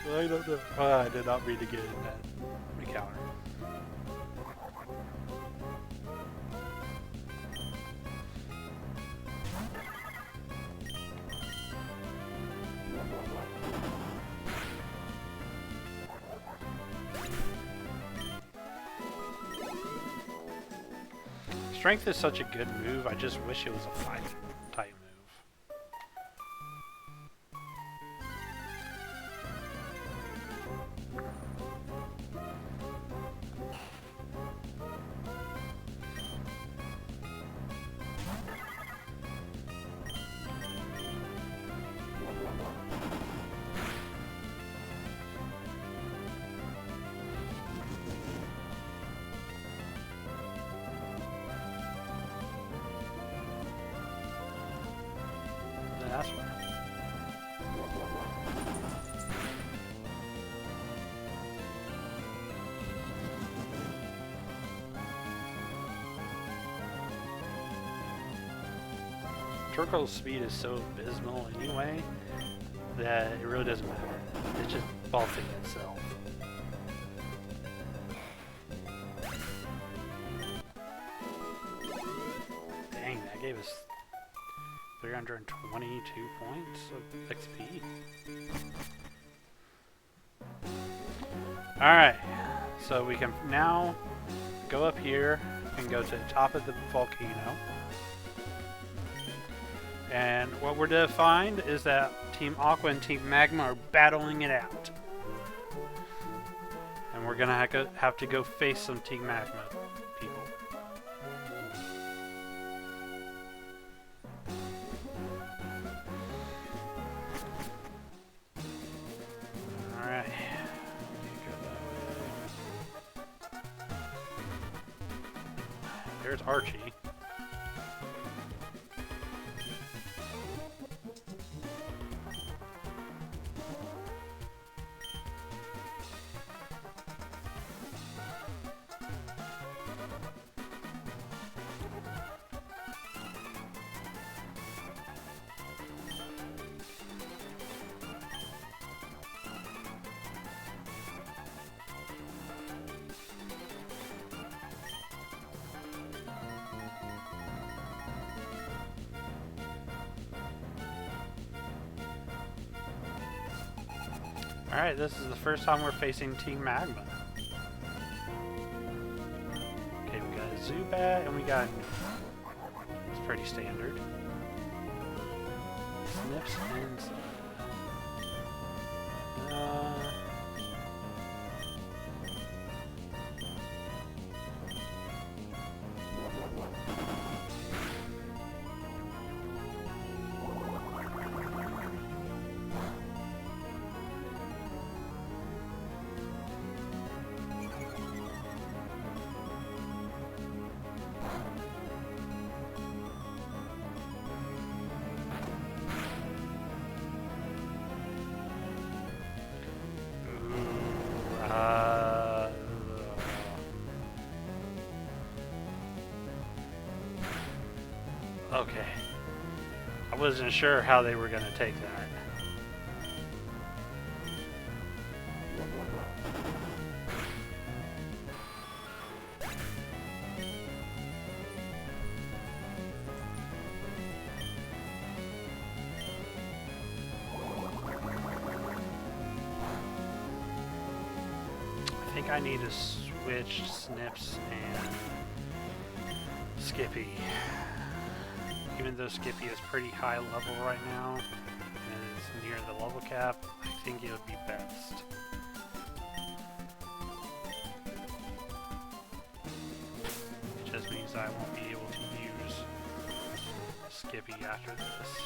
I don't know. I did not mean to get in that encounter. Strength is such a good move, I just wish it was a fighting type move. That's one. Turtle's speed is so abysmal anyway that it really doesn't matter. It's just buffing itself. Dang, that gave us 322 points of XP. Alright, so we can now go up here and go to the top of the volcano. And what we're to find is that Team Aqua and Team Magma are battling it out. And we're gonna have to go face some Team Magma people. Alright. There's Archie. Alright, this is the first time we're facing Team Magma. Okay, we got a Zubat and we got... It's pretty standard. Snips and... Okay. I wasn't sure how they were going to take that. I think I need to switch Snips and Skippy. Even though Skippy is pretty high level right now and is near the level cap, I think it would be best. It just means I won't be able to use Skippy after this.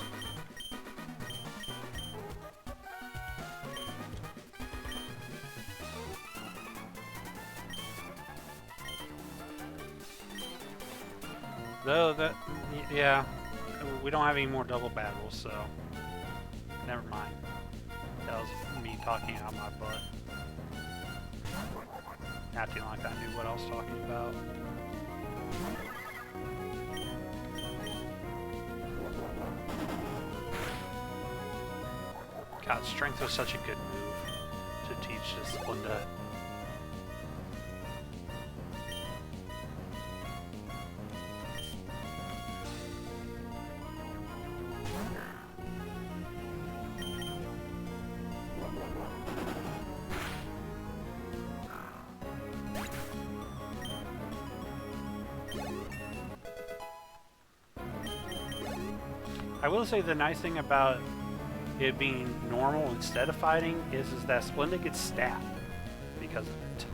Though that, yeah, we don't have any more double battles, so never mind. That was me talking out my butt. Acting like I knew what I was talking about. God, Strength was such a good move to teach this Splenda. I will say the nice thing about it being normal instead of fighting is that Splenda gets stabbed because of it.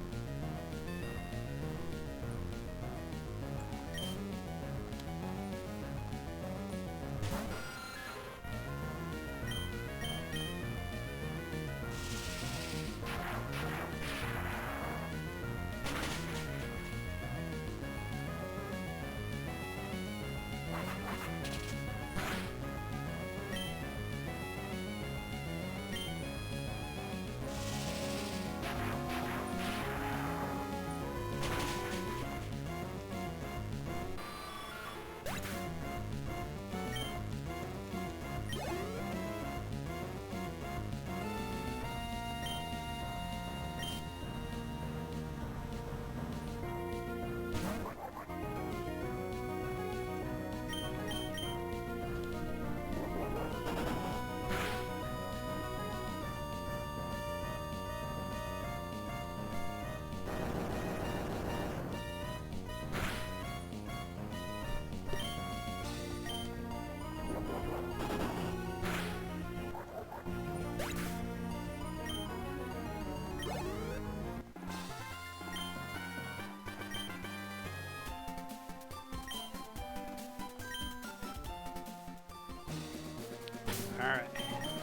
Alright,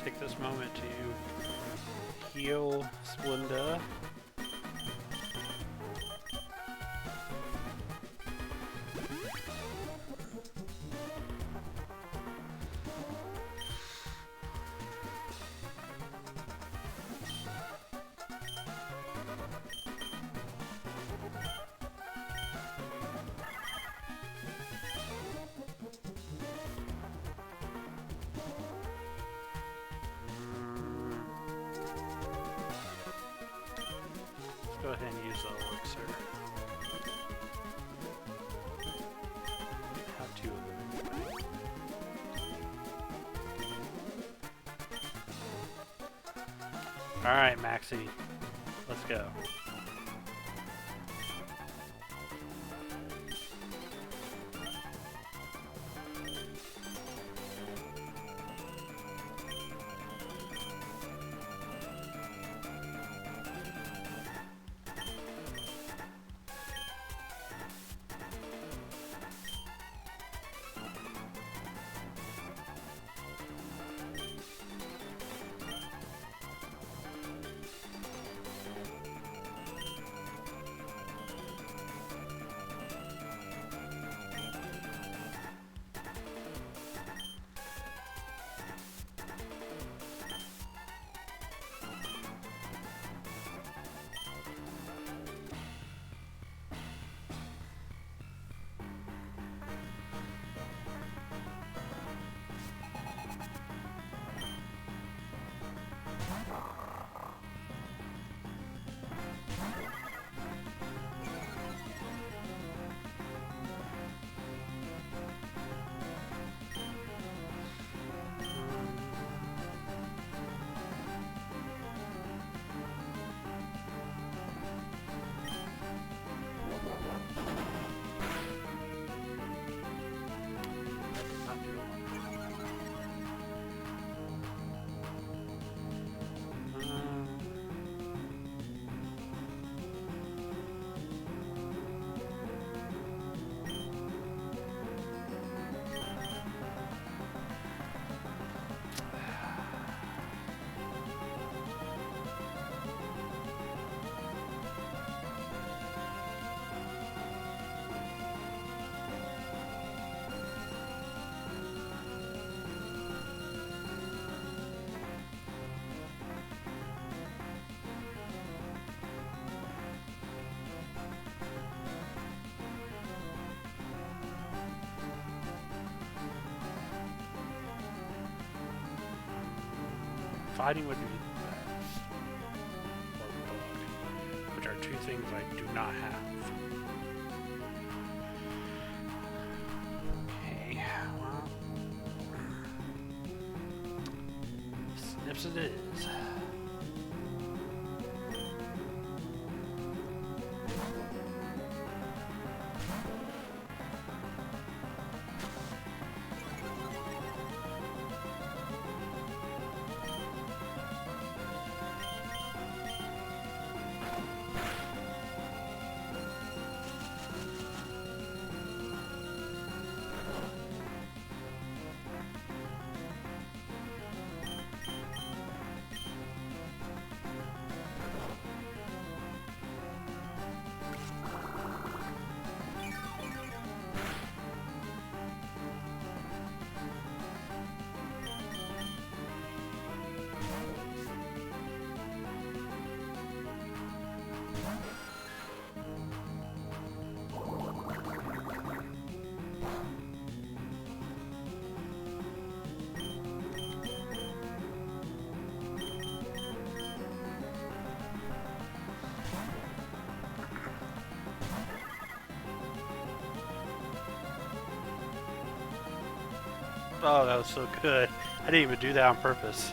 take this moment to heal Splenda. Go ahead and use the elixir. Have two of them. Alright, Maxie. Let's go. fighting would be the best. Or bug, which are two things I do not have. Okay, well, snips it is. Oh, that was so good. I didn't even do that on purpose.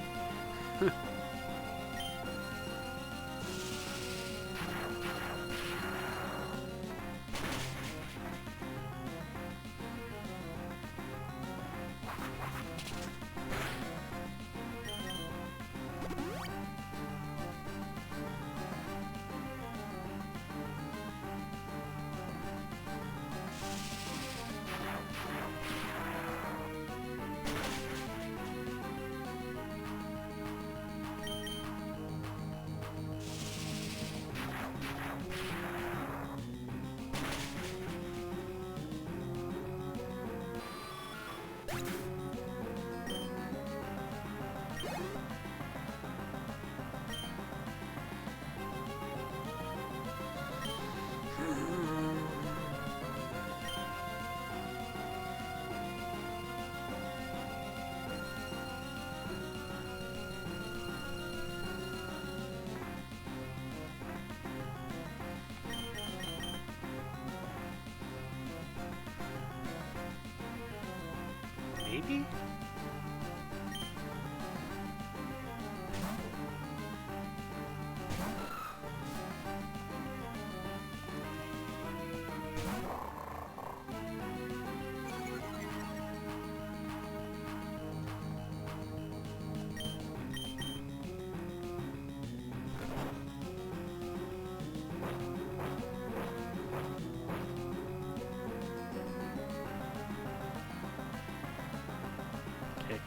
Maybe?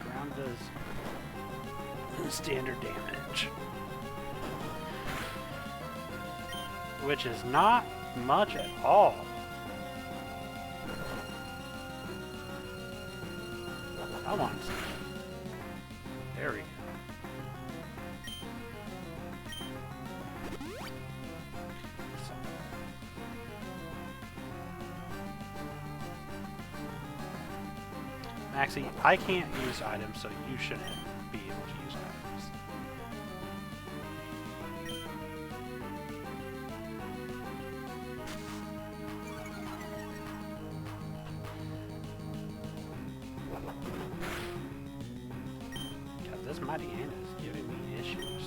Ground does standard damage, which is not much at all. Come on. There we go. Maxie, I can't use items, so you shouldn't be able to use items. God, this mighty Anna is giving me issues.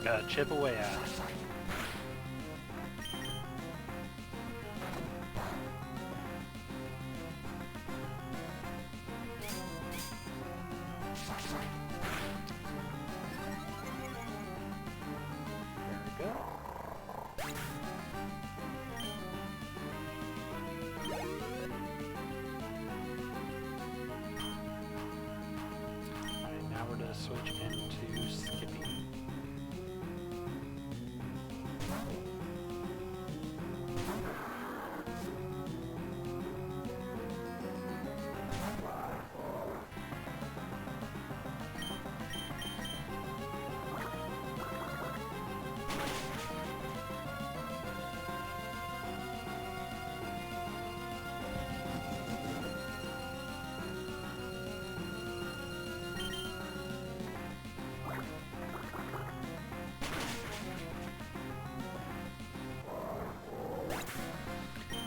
Gotta chip away at it. There we go. Alright, now we're gonna switch into Skippy.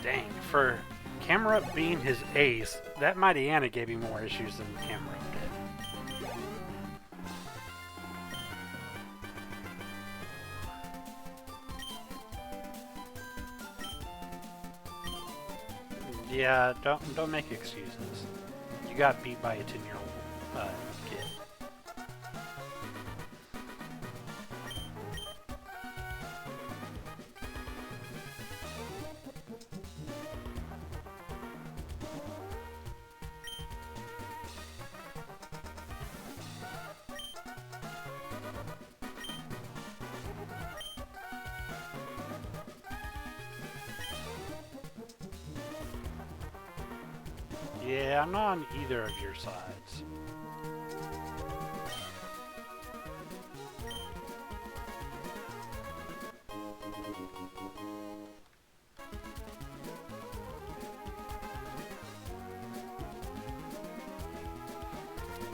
Dang, for Camerupt being his ace, that Mighty Anna gave me more issues than Camerupt did. Yeah, don't make excuses. You got beat by a 10-year-old kid. Yeah, I'm not on either of your sides.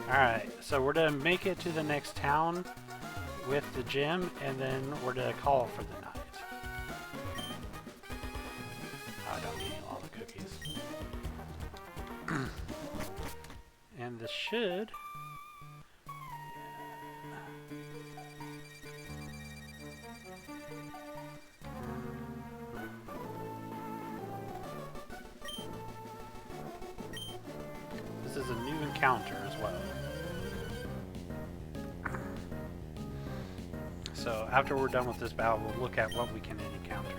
Alright, so we're to make it to the next town with the gym, and then we're to call for the night. Oh, I don't need all the cookies. And this should... This is a new encounter as well. So after we're done with this battle, we'll look at what we can encounter here.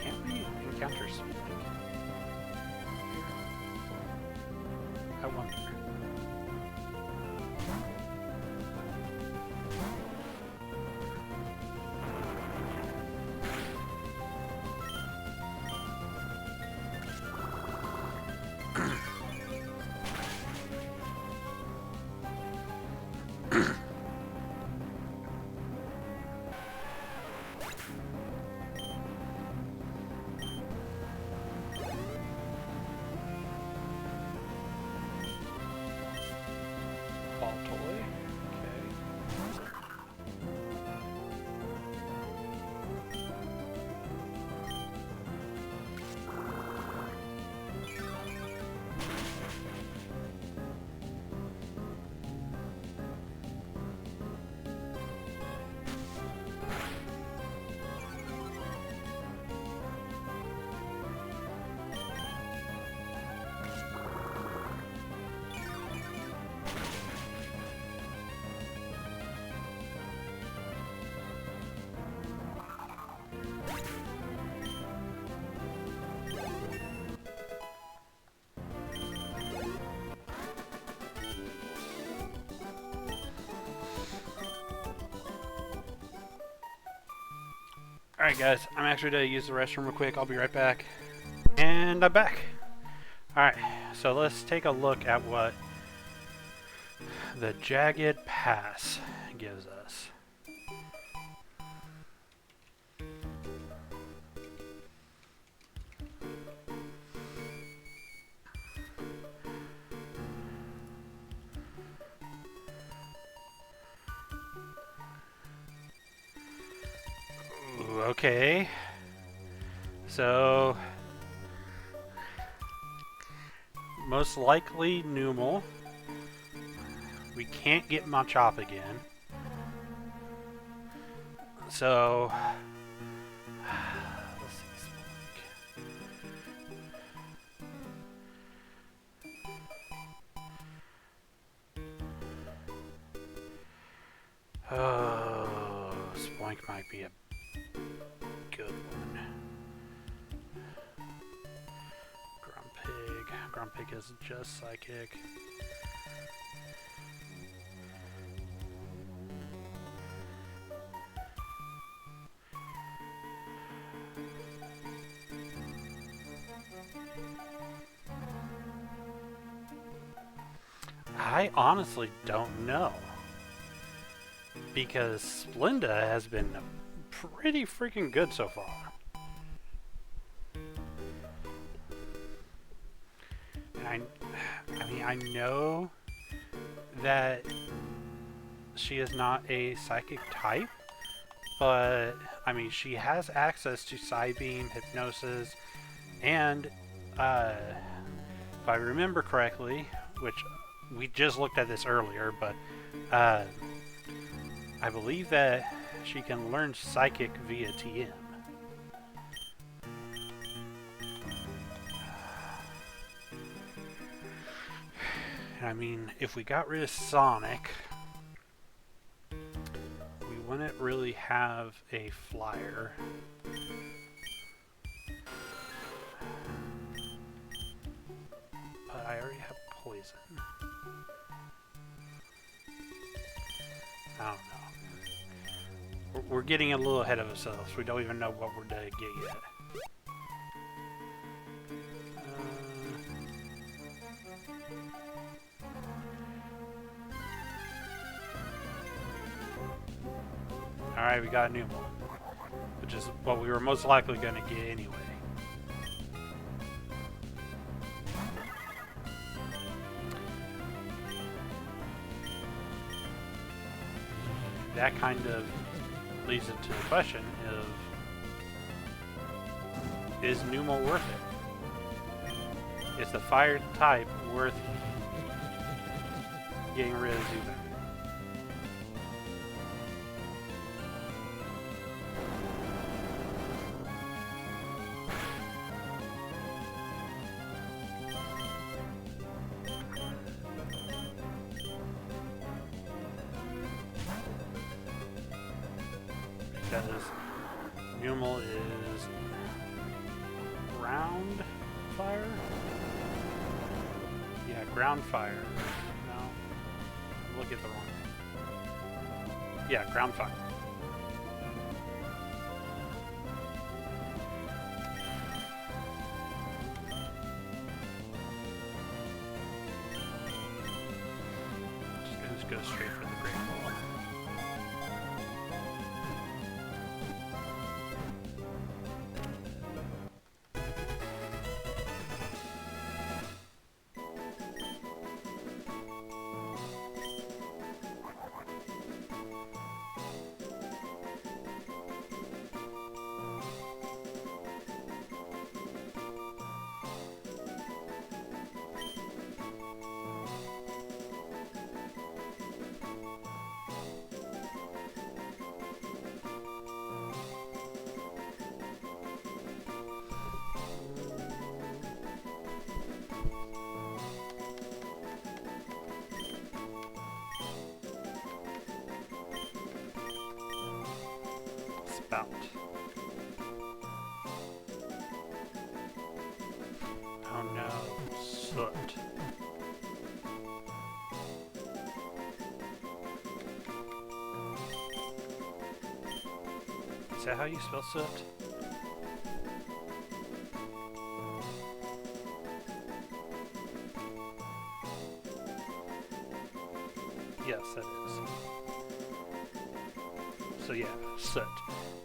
Can't we encounter something? I wonder. Ball toy. Okay. Alright guys, I'm actually going to use the restroom real quick. I'll be right back. And I'm back. Alright, so let's take a look at what the Jagged Pass gives us. Okay, so most likely Numel. We can't get Machop again, so let's see. Oh, Spoink might be a good one. Grumpig is just psychic. I honestly don't know. because Splenda has been pretty freaking good so far. And I mean, I know that she is not a psychic type, but I mean, she has access to Psybeam, Hypnosis, and if I remember correctly, which we just looked at this earlier, but I believe that she can learn Psychic via TM. I mean, if we got rid of Sonic, we wouldn't really have a flyer. But I already have poison. I don't know. We're getting a little ahead of ourselves. We don't even know what we're going to get yet. Alright, we got a new one, which is what we were most likely going to get anyway. That kind of leads into the question of, is Numel worth it? Is the fire type worth getting rid of Zubat? Because Numel is ground fire? Yeah, ground fire. No, I'm looking at the wrong thing. Yeah, ground fire. Just go straight for the Great Ball. Spout. Oh no, Soot. Is that how you spell Soot? Yes, that is. So yeah, Soot.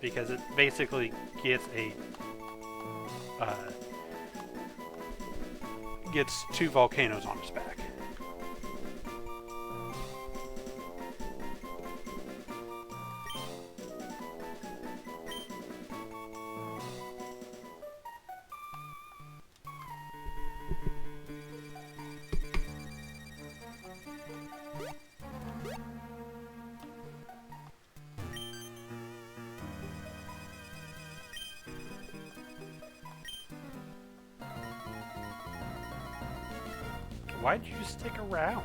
Because it basically gets a gets two volcanoes on its back. Why'd you stick around?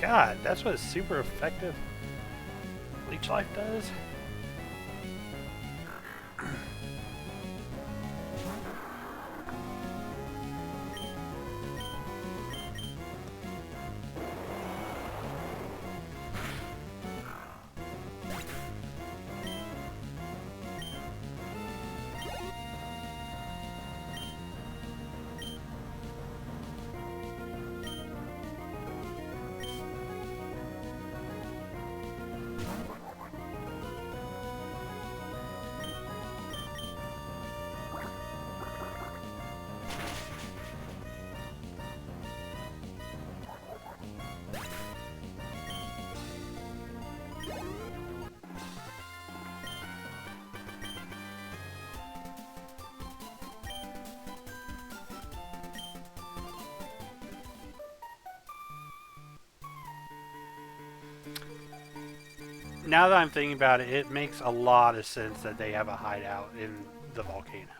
God, that's what a super effective leech life does. Now that I'm thinking about it, it makes a lot of sense that they have a hideout in the volcano.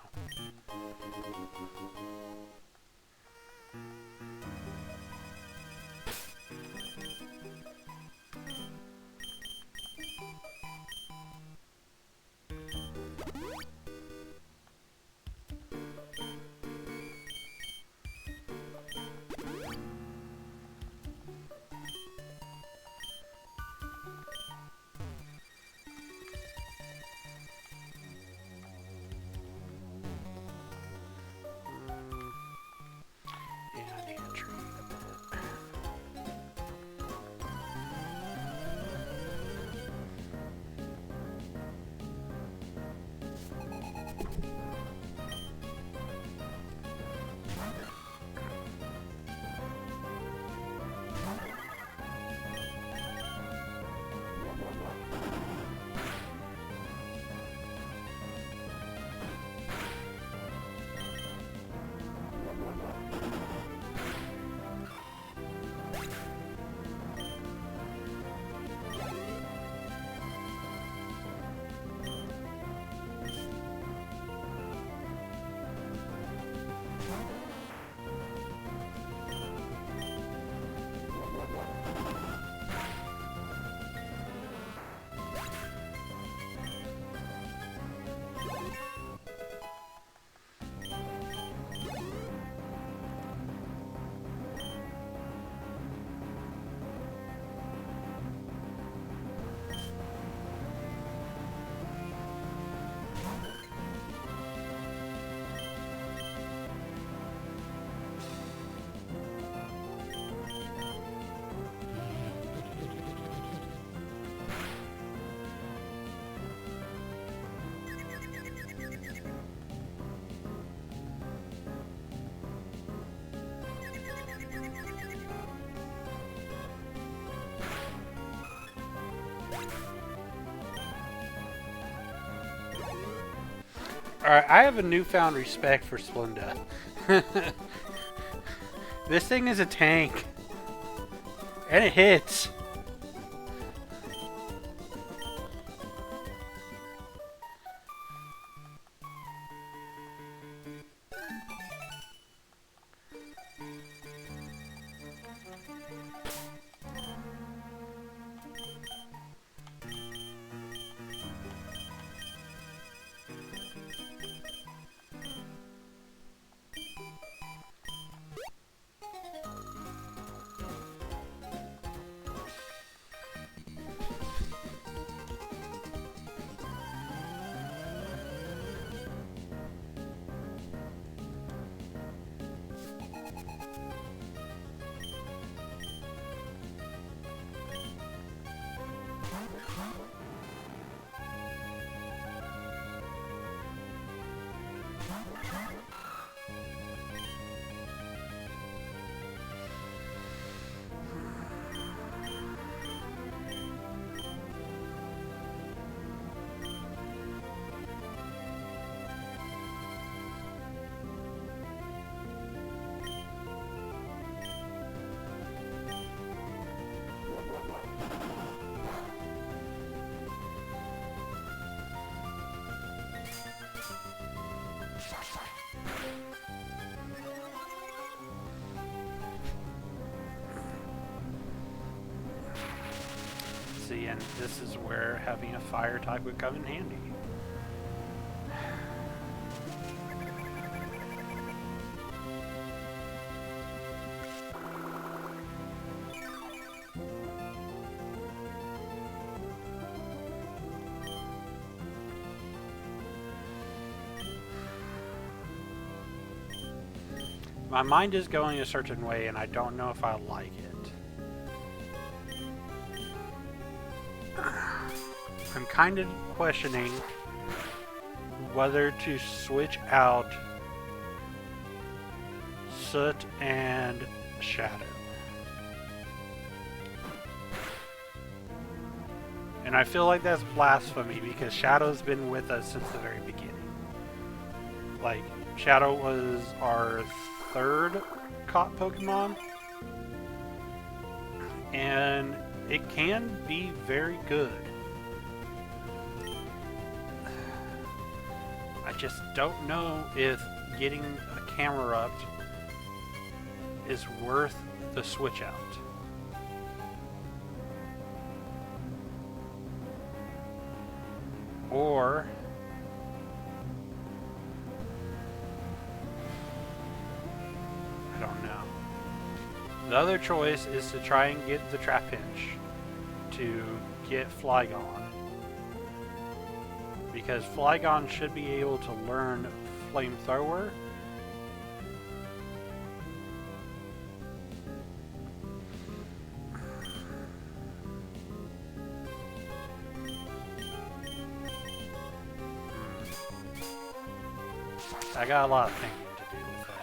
Alright, I have a newfound respect for Splenda. This thing is a tank. And it hits. and this is where having a fire type would come in handy. My mind is going a certain way, and I don't know if I like it. I'm kind of questioning whether to switch out Soot and Shadow. And I feel like that's blasphemy because Shadow's been with us since the very beginning. Like, Shadow was our third caught Pokemon, and it can be very good. I just don't know if getting a camera up is worth the switch out. Or I don't know. The other choice is to try and get the Trapinch to get Flygon, because Flygon should be able to learn Flamethrower. I got a lot of thinking to do with that.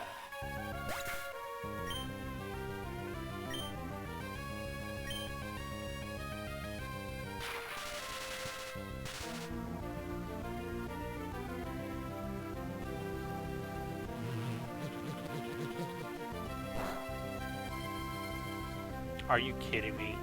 Are you kidding me?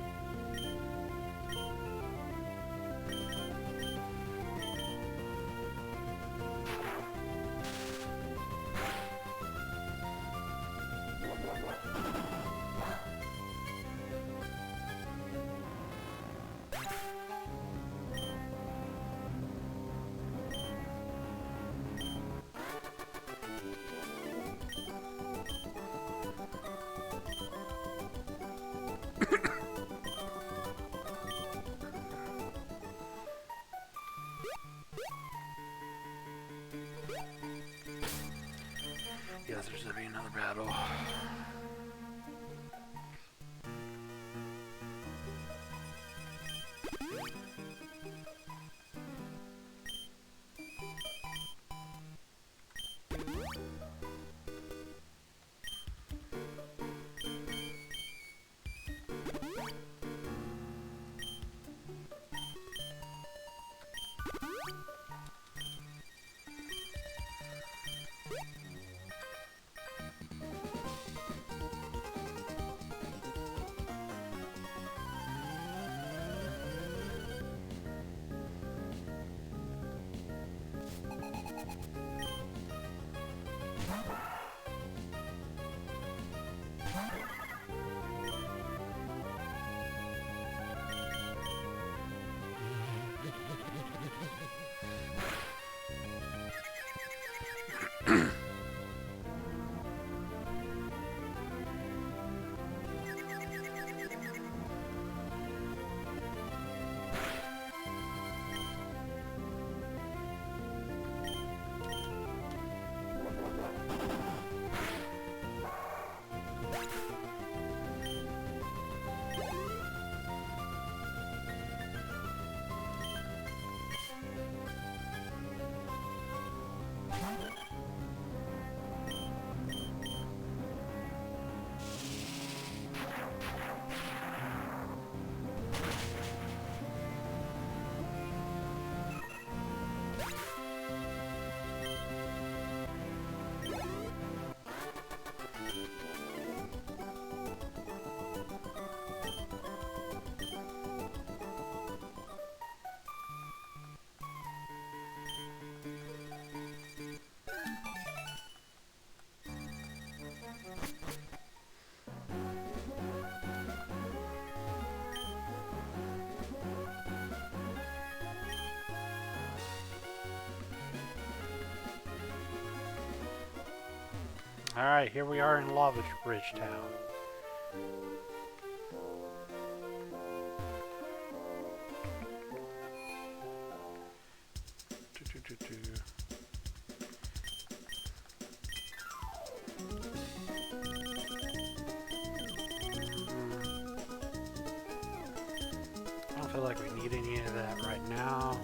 Yes, there's gonna be another battle. Alright, here we are in Lava Ridge Town. I don't feel like we need any of that right now.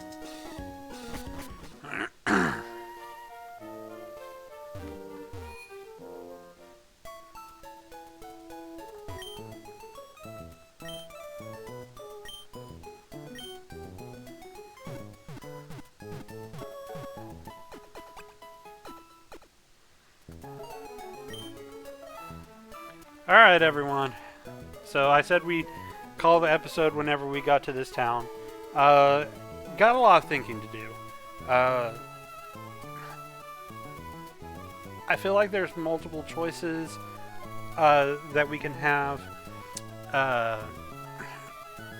Alright, everyone. So I said we'd call the episode whenever we got to this town. Got a lot of thinking to do. I feel like there's multiple choices that we can have.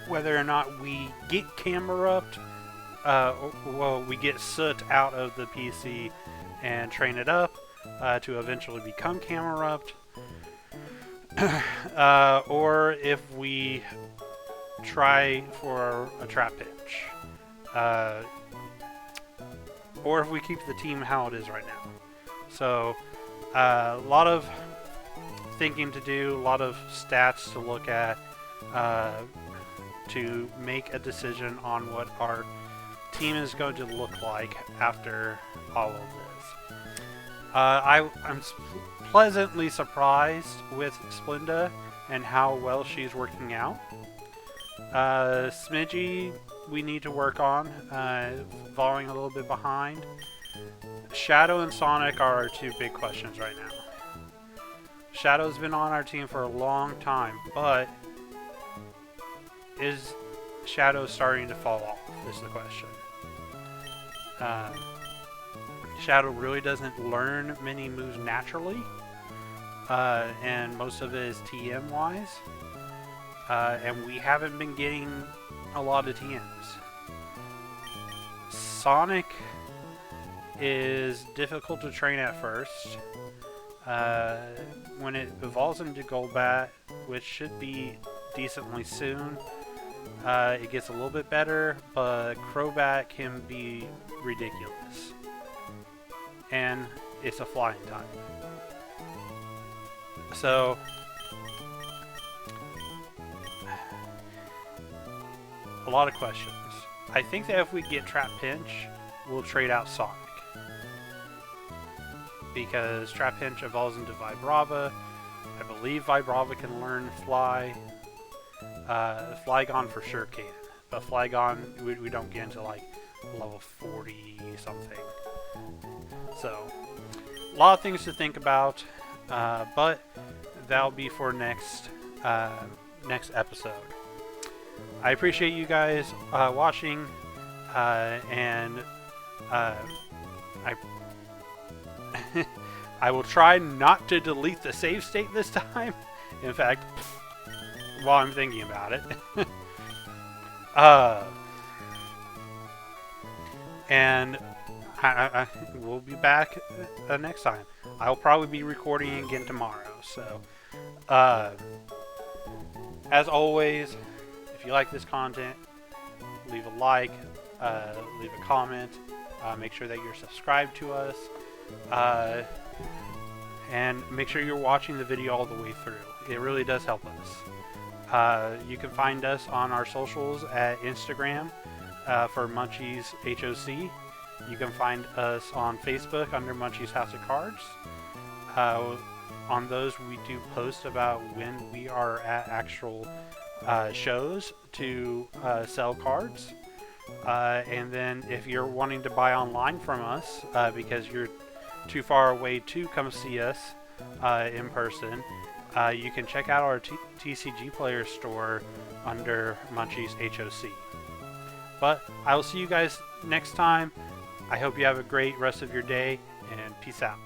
Whether or not we get camera-upped, well, we get soot out of the PC and train it up to eventually become camera-upped. Or if we try for a trap pitch. Or if we keep the team how it is right now. So, a lot of thinking to do, a lot of stats to look at to make a decision on what our team is going to look like after all of this. I'm pleasantly surprised with Splinda and how well she's working out. Smidgy, we need to work on, falling a little bit behind. Shadow and Sonic are our two big questions right now. Shadow's been on our team for a long time, but is Shadow starting to fall off, is the question. Shadow really doesn't learn many moves naturally, and most of it is TM-wise, and we haven't been getting a lot of TMs. Sonic is difficult to train at first. When it evolves into Golbat, which should be decently soon, it gets a little bit better, but Crobat can be ridiculous. And it's a flying type. So, a lot of questions. I think that if we get Trap Pinch, we'll trade out Sonic. Because Trap Pinch evolves into Vibrava. I believe Vibrava can learn Fly. Flygon for sure can. But Flygon, we don't get into like level 40 something. So, a lot of things to think about. But that'll be for next episode. I appreciate you guys watching, and I will try not to delete the save state this time. In fact, while I'm thinking about it. And I we'll be back next time. I'll probably be recording again tomorrow. So, as always, if you like this content, leave a like, leave a comment, make sure that you're subscribed to us, and make sure you're watching the video all the way through. It really does help us. You can find us on our socials at Instagram for Munchies HOC. You can find us on Facebook under Munchies House of Cards. On those, we do post about when we are at actual shows to sell cards. And then if you're wanting to buy online from us because you're too far away to come see us in person, you can check out our TCG Player store under Munchies HOC. But I will see you guys next time. I hope you have a great rest of your day, and peace out.